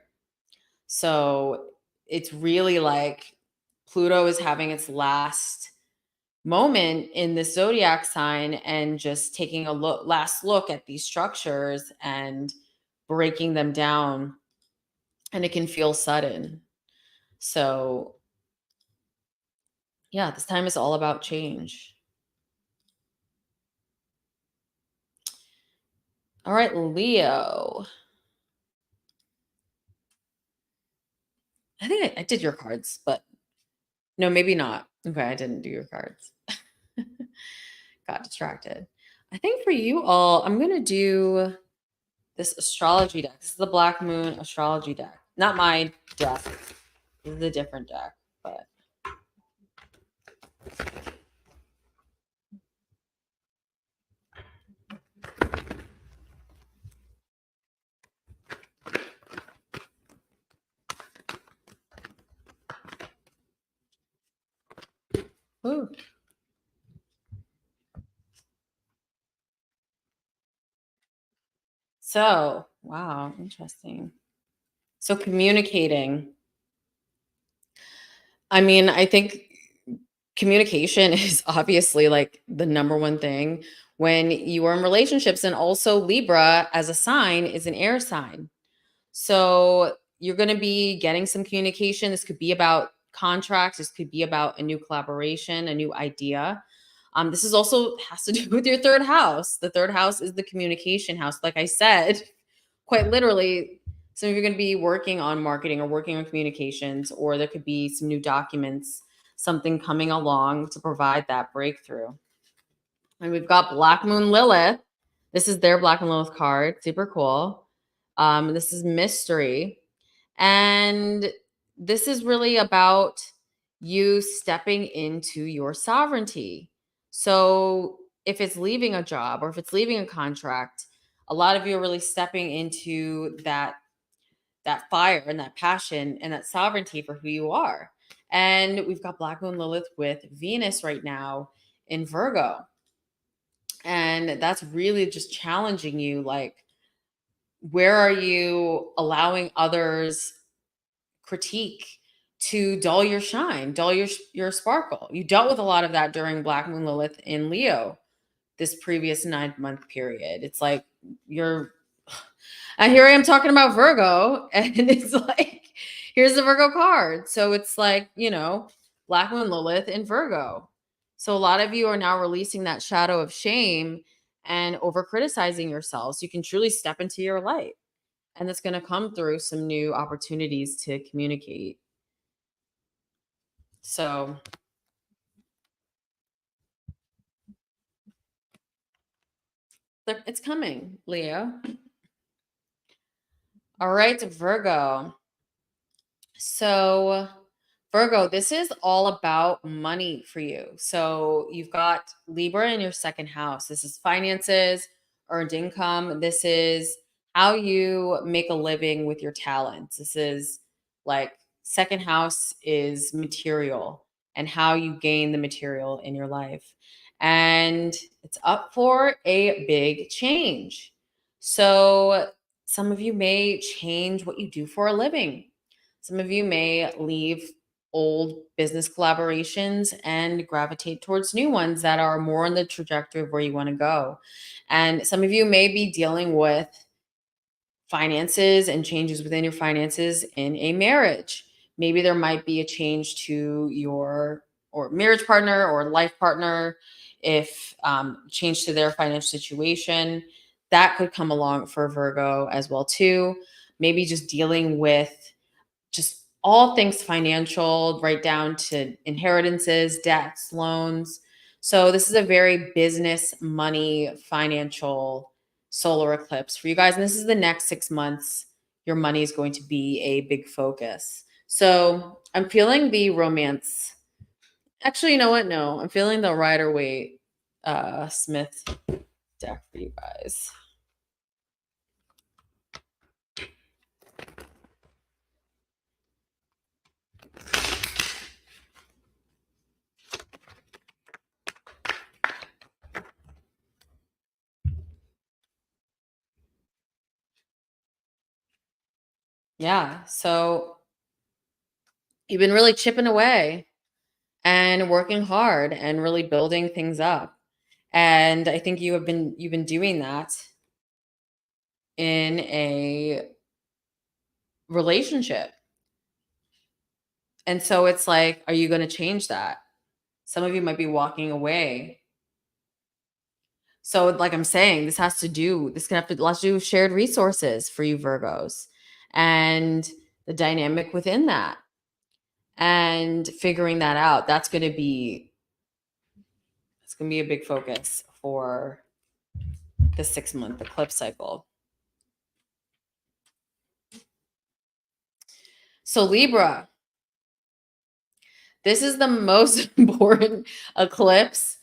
So it's really like Pluto is having its last moment in the zodiac sign and just taking a last look at these structures and breaking them down, and it can feel sudden. So yeah, this time is all about change. All right, Leo. I think I did your cards, but no, maybe not. Okay, I didn't do your cards. Got distracted. I think for you all, I'm going to do this astrology deck. This is the Black Moon astrology deck. Not my deck. This is a different deck, but ooh. So, wow, interesting. So communicating. I mean, I think communication is obviously like the number one thing when you are in relationships, and also Libra as a sign is an air sign. So you're going to be getting some communication. This could be about contracts. This could be about a new collaboration, a new idea. This is also has to do with your third house. The third house is the communication house. Like I said, quite literally, some of you are going to be working on marketing or working on communications, or there could be some new documents, something coming along to provide that breakthrough. And we've got Black Moon Lilith. This is their Black Moon Lilith card. Super cool. This is mystery. And this is really about you stepping into your sovereignty. So if it's leaving a job or if it's leaving a contract, a lot of you are really stepping into that fire and that passion and that sovereignty for who you are. And we've got Black Moon Lilith with Venus right now in Virgo. And that's really just challenging you, like, where are you allowing others critique to dull your shine, dull your sparkle? You dealt with a lot of that during Black Moon Lilith in Leo, this previous 9-month period. It's like and here I am talking about Virgo, and it's like, here's the Virgo card. So it's like, Black Moon Lilith in Virgo. So a lot of you are now releasing that shadow of shame and over criticizing yourselves. You can truly step into your light. And that's going to come through some new opportunities to communicate. So It's coming, Leo. All right, Virgo. So, Virgo, this is all about money for you. So, you've got Libra in your second house. This is finances, earned income. This is how you make a living with your talents. This is like second house is material and how you gain the material in your life. And it's up for a big change. So, some of you may change what you do for a living. Some of you may leave old business collaborations and gravitate towards new ones that are more on the trajectory of where you want to go. And some of you may be dealing with finances and changes within your finances in a marriage. Maybe there might be a change to your or marriage partner or life partner, if change to their financial situation. That could come along for Virgo as well too. Maybe just dealing with just all things financial, right down to inheritances, debts, loans. So this is a very business, money, financial solar eclipse for you guys. And this is the next 6 months. Your money is going to be a big focus. So I'm feeling the romance. Actually, you know what? No, I'm feeling the Rider-Waite Smith deck for you guys. Yeah. So you've been really chipping away and working hard and really building things up. And I think you've been doing that in a relationship. And so it's like, are you going to change that? Some of you might be walking away. So like I'm saying, this can have to let's do shared resources for you Virgos and the dynamic within that and figuring that out. It's going to be a big focus for the 6-month eclipse cycle. So Libra, this is the most important eclipse,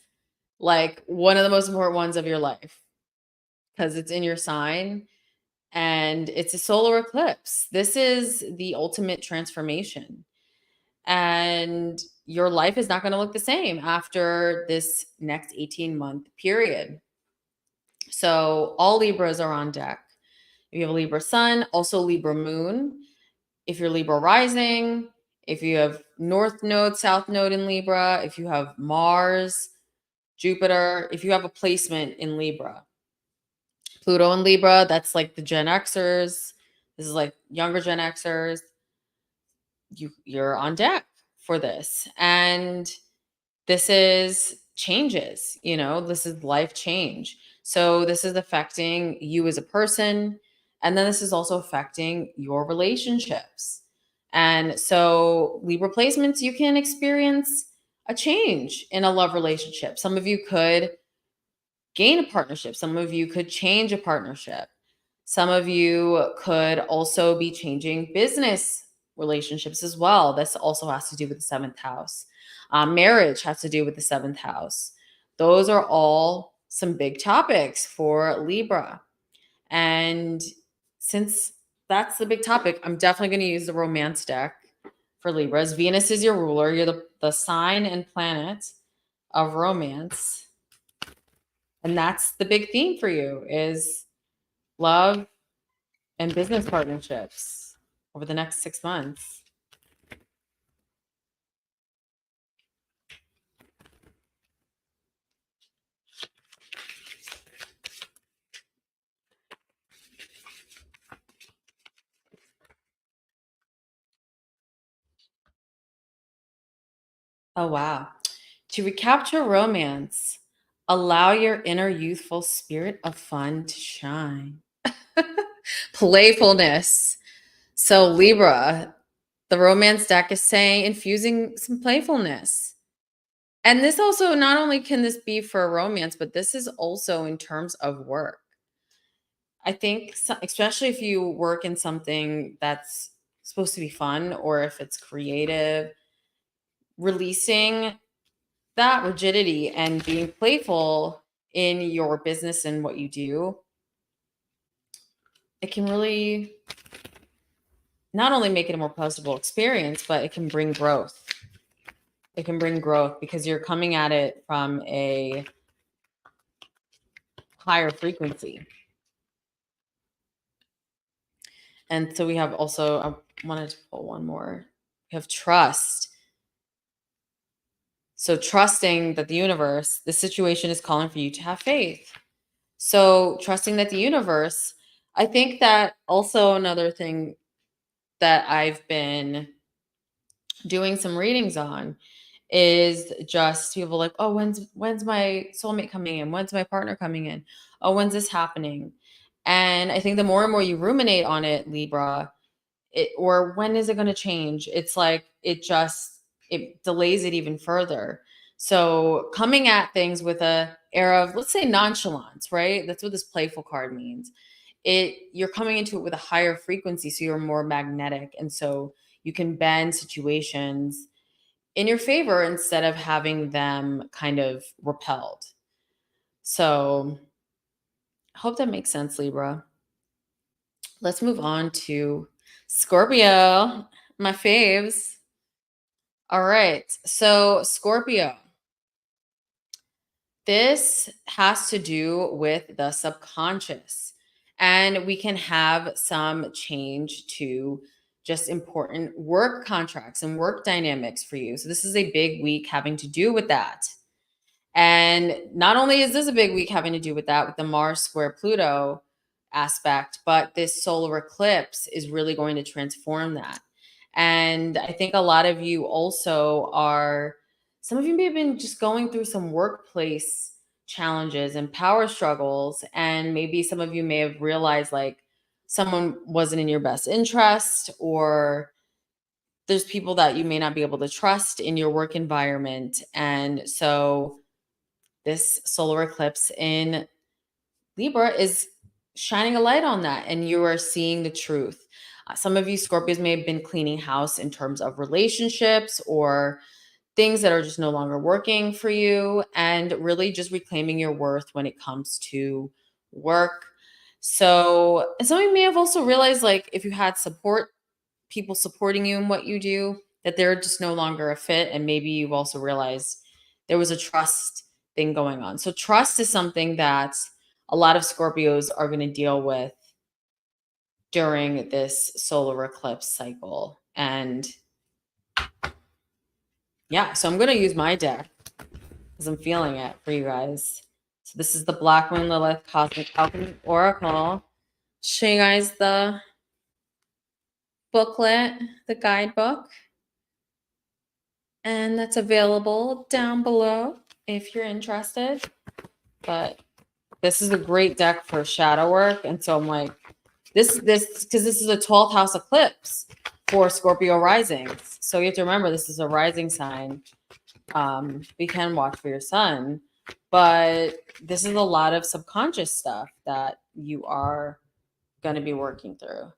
like one of the most important ones of your life, because it's in your sign and it's a solar eclipse. This is the ultimate transformation. And your life is not going to look the same after this next 18-month period. So all Libras are on deck. If you have a Libra sun, also Libra moon. If you're Libra rising, if you have North Node, South Node in Libra, if you have Mars, Jupiter, if you have a placement in Libra, Pluto in Libra, that's like the Gen Xers. This is like younger Gen Xers. You're on deck for this. And this is changes, this is life change. So this is affecting you as a person. And then this is also affecting your relationships. And so Libra placements, you can experience a change in a love relationship. Some of you could gain a partnership. Some of you could change a partnership. Some of you could also be changing business relationships as well. This also has to do with the 7th house. Marriage has to do with the 7th house. Those are all some big topics for Libra. And since that's the big topic, I'm definitely going to use the romance deck for Libras. Venus is your ruler. You're the sign and planet of romance. And that's the big theme for you is love and business partnerships over the next 6 months. Oh, wow. To recapture romance, allow your inner youthful spirit of fun to shine. Playfulness. So Libra, the romance deck is saying infusing some playfulness And this also, not only can this be for romance, but this is also in terms of work. I think, especially if you work in something that's supposed to be fun or if it's creative, releasing that rigidity and being playful in your business and what you do, it can really not only make it a more pleasurable experience, but it can bring growth. It can bring growth because you're coming at it from a higher frequency. And so we have also, I wanted to pull one more. We have trust. So trusting that the universe, the situation is calling for you to have faith. So trusting that the universe, I think that also another thing that I've been doing some readings on is just people like, oh, when's my soulmate coming in? When's my partner coming in? Oh, when's this happening? And I think the more and more you ruminate on it, Libra, or when is it going to change? It's like it delays it even further. So coming at things with a air of, let's say, nonchalance, right? That's what this playful card means. You're coming into it with a higher frequency, so you're more magnetic, and so you can bend situations in your favor instead of having them kind of repelled. So I hope that makes sense, Libra. Let's move on to Scorpio, my faves. All right. So, Scorpio, this has to do with the subconscious, and we can have some change to just important work contracts and work dynamics for you. So, this is a big week having to do with that. And not only is this a big week having to do with that, with the Mars square Pluto aspect, but this solar eclipse is really going to transform that. And I think a lot of you also some of you may have been just going through some workplace challenges and power struggles. And maybe some of you may have realized like someone wasn't in your best interest, or there's people that you may not be able to trust in your work environment. And so this solar eclipse in Libra is shining a light on that, and you are seeing the truth. Some of you Scorpios may have been cleaning house in terms of relationships or things that are just no longer working for you, and really just reclaiming your worth when it comes to work. So, and some of you may have also realized, like, if you had people supporting you in what you do, that they're just no longer a fit. And maybe you've also realized there was a trust thing going on. So trust is something that a lot of Scorpios are going to deal with during this solar eclipse cycle. And yeah, so I'm going to use my deck because I'm feeling it for you guys. So this is the Black Moon Lilith Cosmic Alchemy Oracle. Show you guys the booklet, the guidebook. And that's available down below if you're interested. But this is a great deck for shadow work. And so I'm like, because this is a 12th house eclipse for Scorpio risings. So you have to remember this is a rising sign. We can watch for your sun, but this is a lot of subconscious stuff that you are going to be working through.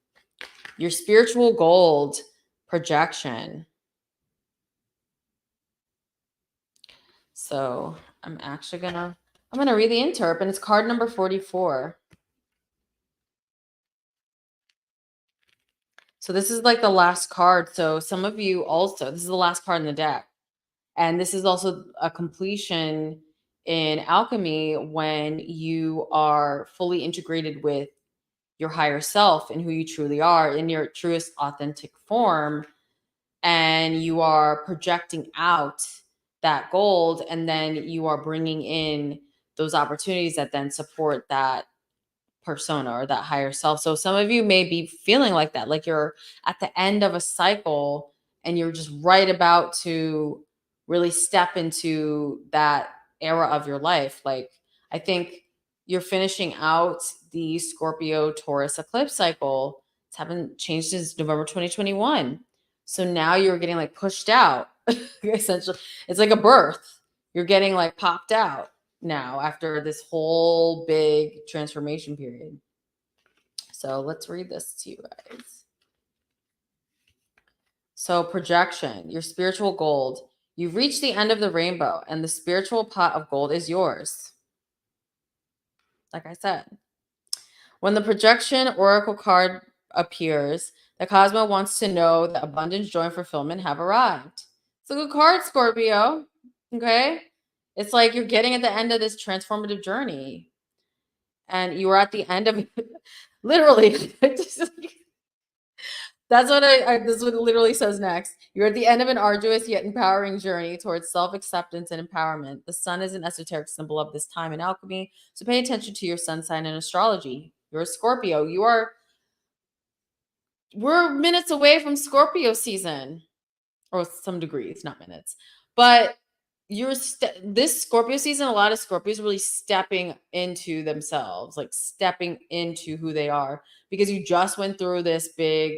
Your spiritual gold projection. So I'm actually I'm gonna read the interp, and it's card number 44. So this is like the last card. So some of you also, this is the last card in the deck. And this is also a completion in alchemy when you are fully integrated with your higher self and who you truly are in your truest authentic form. And you are projecting out that gold, and then you are bringing in those opportunities that then support that persona or that higher self. So some of you may be feeling like that, like you're at the end of a cycle and you're just right about to really step into that era of your life. Like, I think you're finishing out the Scorpio Taurus eclipse cycle. It's haven't changed since November 2021. So now you're getting like pushed out. Essentially, it's like a birth. you're getting like popped out now after this whole big transformation period. So let's read this to you guys. So projection, your spiritual gold. You've reached the end of the rainbow and the spiritual pot of gold is yours. Like I said, when the projection oracle card appears, the Cosmo wants to know that abundance, joy, and fulfillment have arrived. It's a good card, Scorpio. Okay? It's like you're getting at the end of this transformative journey. And you are at the end of literally. That's what this is what it literally says next. You're at the end of an arduous yet empowering journey towards self-acceptance and empowerment. The sun is an esoteric symbol of this time in alchemy, so pay attention to your sun sign in astrology. You're a Scorpio. We're minutes away from Scorpio season, or some degrees, not minutes. But this Scorpio season, a lot of Scorpios really stepping into themselves, like stepping into who they are, because you just went through this big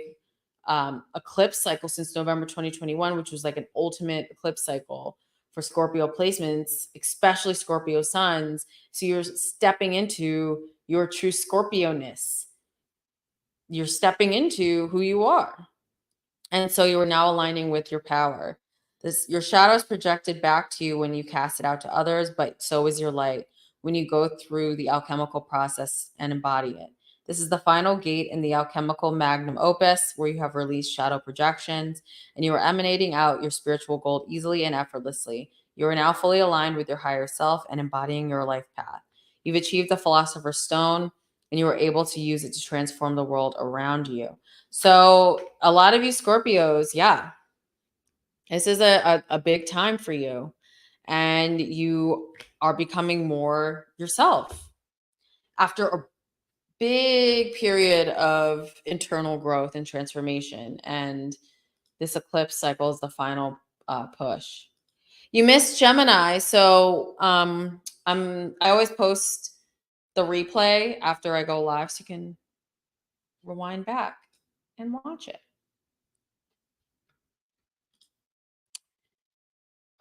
eclipse cycle since November 2021, which was like an ultimate eclipse cycle for Scorpio placements, especially Scorpio suns. So you're stepping into your true Scorpio-ness. You're stepping into who you are. And so you are now aligning with your power. Your shadow is projected back to you when you cast it out to others, but so is your light when you go through the alchemical process and embody it. This is the final gate in the alchemical magnum opus where you have released shadow projections and you are emanating out your spiritual gold easily and effortlessly. You are now fully aligned with your higher self and embodying your life path. You've achieved the Philosopher's Stone and you are able to use it to transform the world around you. So a lot of you Scorpios, yeah, this is a big time for you. And you are becoming more yourself after a big period of internal growth and transformation. And this eclipse cycle is the final push. You missed Gemini. So I always post the replay after I go live so you can rewind back and watch it.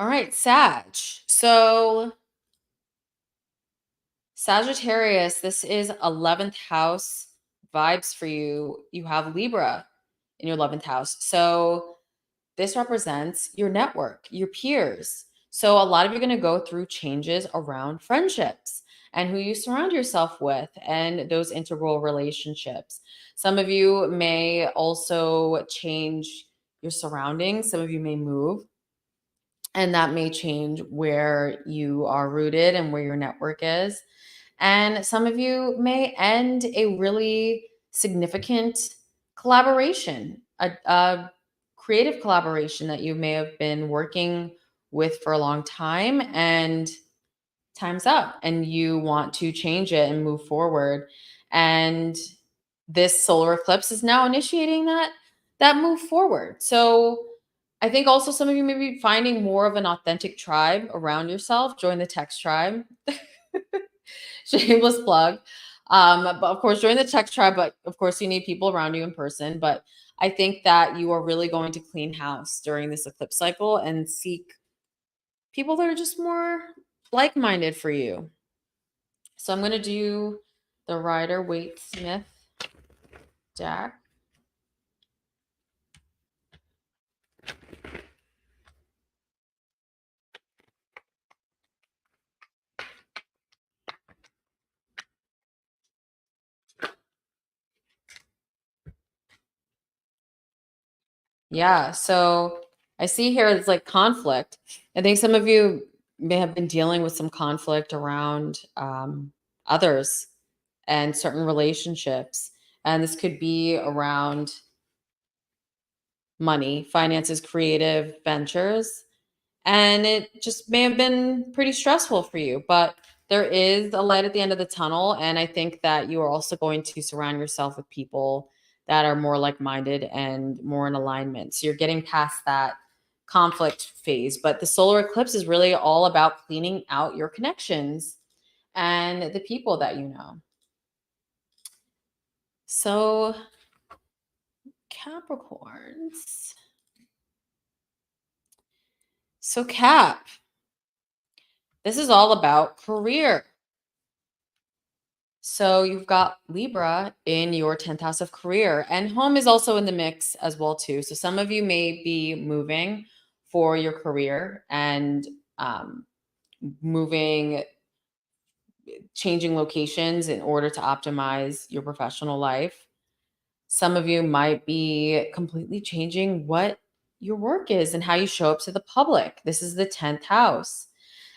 All right, Sag. So Sagittarius, this is 11th house vibes for you. You have Libra in your 11th house. So this represents your network, your peers. So a lot of you are going to go through changes around friendships and who you surround yourself with and those integral relationships. Some of you may also change your surroundings. Some of you may move. And that may change where you are rooted and where your network is. And some of you may end a really significant collaboration, a creative collaboration that you may have been working with for a long time, and time's up and you want to change it and move forward. And this solar eclipse is now initiating that move forward. So I think also some of you may be finding more of an authentic tribe around yourself. Join the text tribe. Shameless plug. But of course, join the text tribe. But of course, you need people around you in person. But I think that you are really going to clean house during this eclipse cycle and seek people that are just more like-minded for you. So I'm going to do the Rider-Waite-Smith deck. Yeah, so I see here it's like conflict. I think some of you may have been dealing with some conflict around others and certain relationships. And this could be around money, finances, creative ventures. And it just may have been pretty stressful for you, but there is a light at the end of the tunnel. And I think that you are also going to surround yourself with people that are more like-minded and more in alignment. So you're getting past that conflict phase. But the solar eclipse is really all about cleaning out your connections and the people that you know. So Capricorns. So Cap, This is all about career. So you've got Libra in your 10th house of career, and home is also in the mix as well too. So some of you may be moving for your career and um, moving, changing locations in order to optimize your professional life. Some of you might be completely changing what your work is and how you show up to the public. This is the 10th house.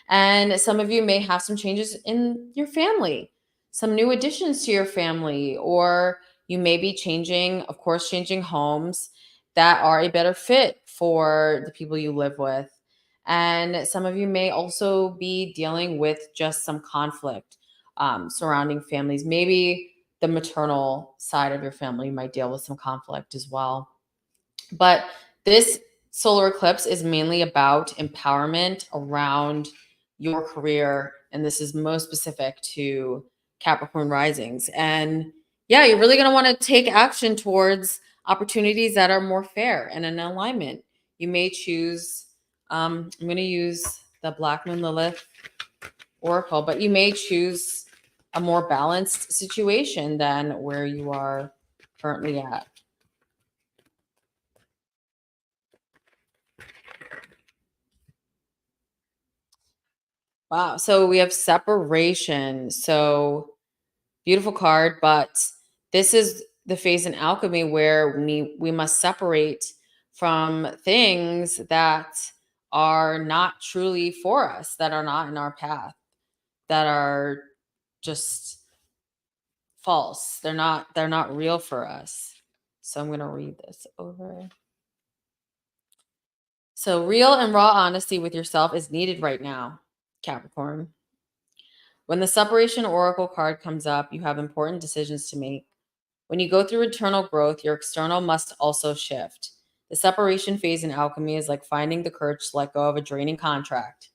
And some of you may have some changes in your family, some new additions to your family, or you may be changing, of course, changing homes that are a better fit for the people you live with. And some of you may also be dealing with just some conflict surrounding families. Maybe the maternal side of your family might deal with some conflict as well. But this solar eclipse is mainly about empowerment around your career. And this is most specific to Capricorn risings. And yeah, you're really going to want to take action towards opportunities that are more fair and in alignment. You may choose, I'm going to use the Black Moon Lilith Oracle, but you may choose a more balanced situation than where you are currently at. Wow. So we have separation. So beautiful card, but this is the phase in alchemy where we must separate from things that are not truly for us, that are not in our path, that are just false. They're not real for us. So I'm going to read this over. So real and raw honesty with yourself is needed right now, Capricorn. When the separation oracle card comes up, you have important decisions to make. When you go through internal growth, your external must also shift. The separation phase in alchemy is like finding the courage to let go of a draining contract.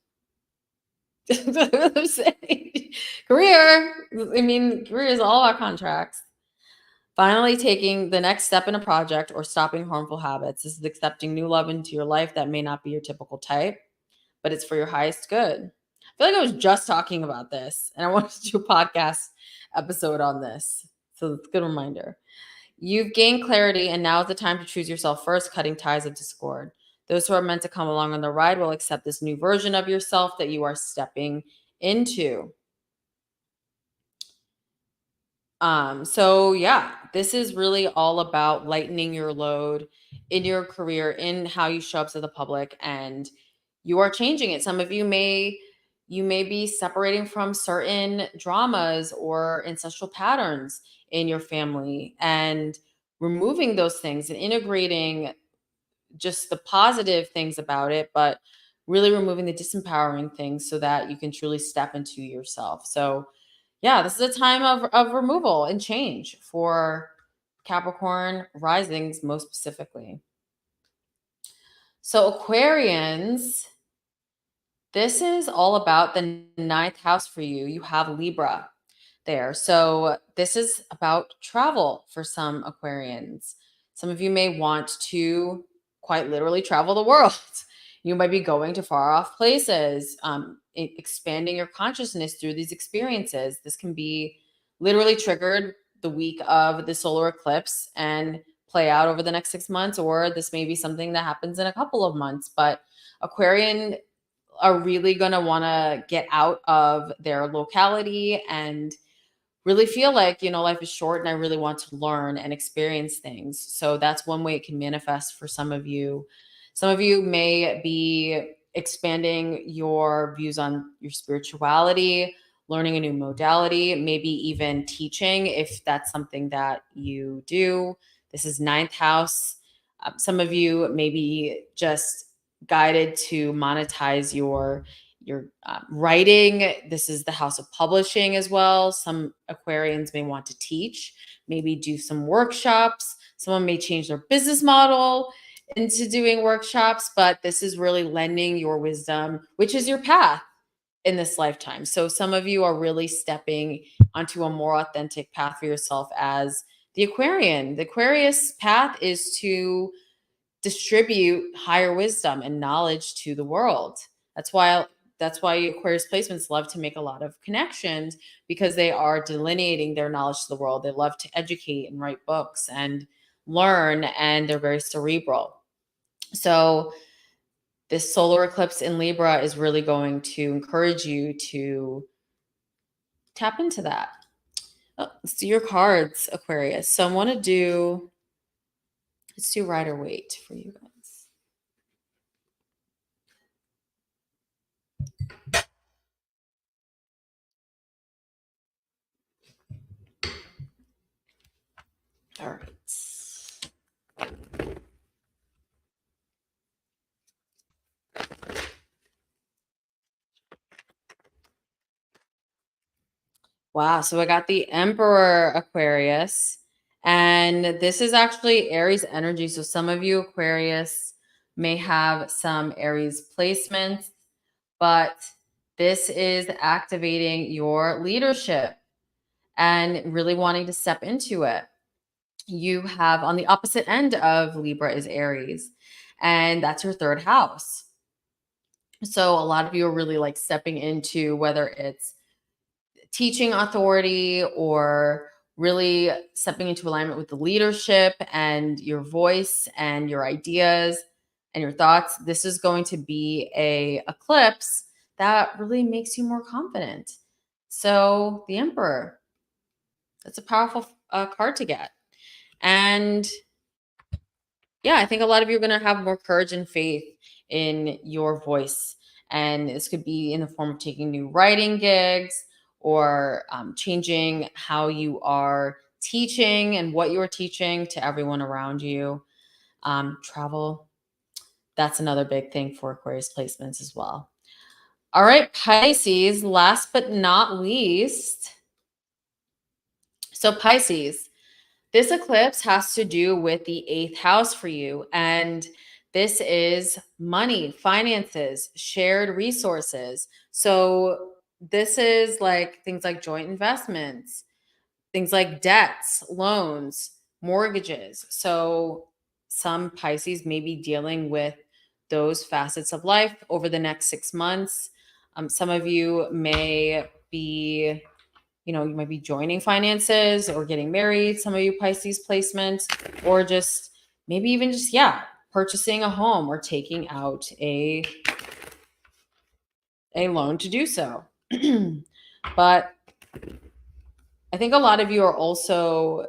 That's what I'm saying. Career, I mean, career is all about contracts. Finally, taking the next step in a project or stopping harmful habits. This is accepting new love into your life that may not be your typical type, but it's for your highest good. I feel like I was just talking about this and I wanted to do a podcast episode on this. So it's a good reminder. You've gained clarity and now is the time to choose yourself first, cutting ties of discord. Those who are meant to come along on the ride will accept this new version of yourself that you are stepping into. So yeah, this is really all about lightening your load in your career, in how you show up to the public, and you are changing it. Some of you may be separating from certain dramas or ancestral patterns in your family and removing those things and integrating just the positive things about it, but really removing the disempowering things so that you can truly step into yourself. So yeah, this is a time of removal and change for Capricorn risings, most specifically. So, Aquarians, this is all about the ninth house for you. You have Libra there. So, this is about travel for some Aquarians. Some of you may want to quite literally travel the world. You might be going to far off places, expanding your consciousness through these experiences. This can be literally triggered the week of the solar eclipse and play out over the next 6 months, or this may be something that happens in a couple of months. But Aquarian are really going to want to get out of their locality and really feel like, life is short and I really want to learn and experience things. So that's one way it can manifest for some of you. Some of you may be expanding your views on your spirituality, learning a new modality, maybe even teaching if that's something that you do. This is ninth house. Some of you may be just guided to monetize your writing. This is the house of publishing as well. Some Aquarians may want to teach, maybe do some workshops. Someone may change their business model into doing workshops, but this is really lending your wisdom, which is your path in this lifetime. So some of you are really stepping onto a more authentic path for yourself as the Aquarian. The Aquarius path is to distribute higher wisdom and knowledge to the world. That's why that's why Aquarius placements love to make a lot of connections, because they are delineating their knowledge to the world. They love to educate and write books and learn, and they're very cerebral. So this solar eclipse in Libra is really going to encourage you to tap into that. Oh, let's do your cards, Aquarius. So let's do Rider Waite for you guys. All right. Wow. So I got the Emperor, Aquarius, and this is actually Aries energy. So some of you, Aquarius, may have some Aries placements, but this is activating your leadership and really wanting to step into it. You have on the opposite end of Libra is Aries, and that's your third house. So a lot of you are really like stepping into, whether it's teaching authority or really stepping into alignment with the leadership and your voice and your ideas and your thoughts. This is going to be a eclipse that really makes you more confident. So the Emperor, that's a powerful card to get. And yeah, I think a lot of you are going to have more courage and faith in your voice. And this could be in the form of taking new writing gigs or changing how you are teaching and what you are teaching to everyone around you. Travel, that's another big thing for Aquarius placements as well. All right, Pisces, last but not least. So Pisces, this eclipse has to do with the 8th house for you. And this is money, finances, shared resources. So this is like things like joint investments, things like debts, loans, mortgages. So some Pisces may be dealing with those facets of life over the next 6 months. Some of you may be, you might be joining finances or getting married, some of you Pisces placements, or just maybe even just, purchasing a home or taking out a loan to do so. But I think a lot of you are also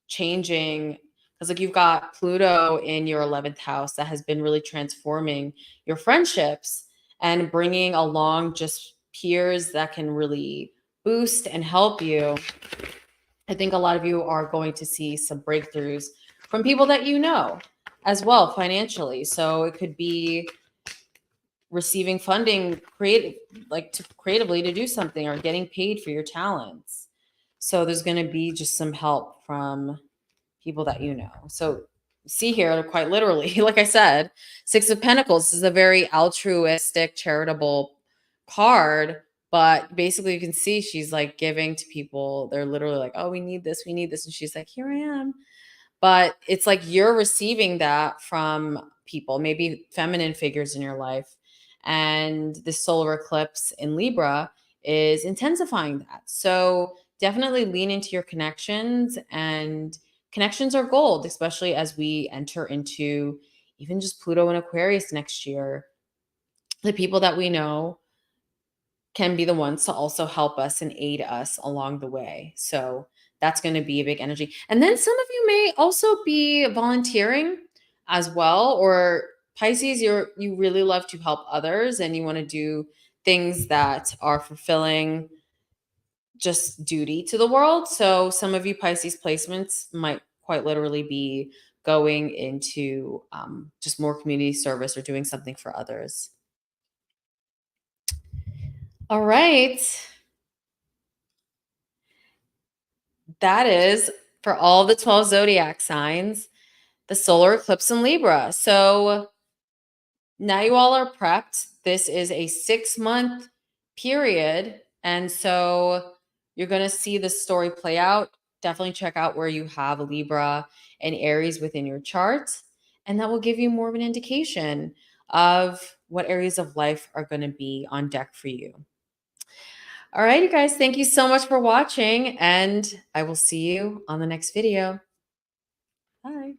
changing, because like you've got Pluto in your 11th house that has been really transforming your friendships and bringing along just peers that can really boost and help you. I think a lot of you are going to see some breakthroughs from people that you know as well financially. So it could be receiving funding creatively to do something, or getting paid for your talents. So there's going to be just some help from people that you know. So see here, quite literally, like I said, 6 of Pentacles is a very altruistic, charitable card. But basically, you can see she's like giving to people. They're literally like, oh, we need this, we need this. And she's like, here I am. But it's like you're receiving that from people, maybe feminine figures in your life. And the solar eclipse in Libra is intensifying that. So definitely lean into your connections, and connections are gold, especially as we enter into even just Pluto and Aquarius next year. The people that we know can be the ones to also help us and aid us along the way. So that's going to be a big energy. And then some of you may also be volunteering as well, or Pisces, you really love to help others and you want to do things that are fulfilling just duty to the world. So some of you Pisces placements might quite literally be going into just more community service or doing something for others. All right. That is for all the 12 zodiac signs, the solar eclipse in Libra. So now you all are prepped. This is a 6-month period. And so you're going to see the story play out. Definitely check out where you have Libra and Aries within your chart. And that will give you more of an indication of what areas of life are going to be on deck for you. All right, you guys, thank you so much for watching, and I will see you on the next video. Bye.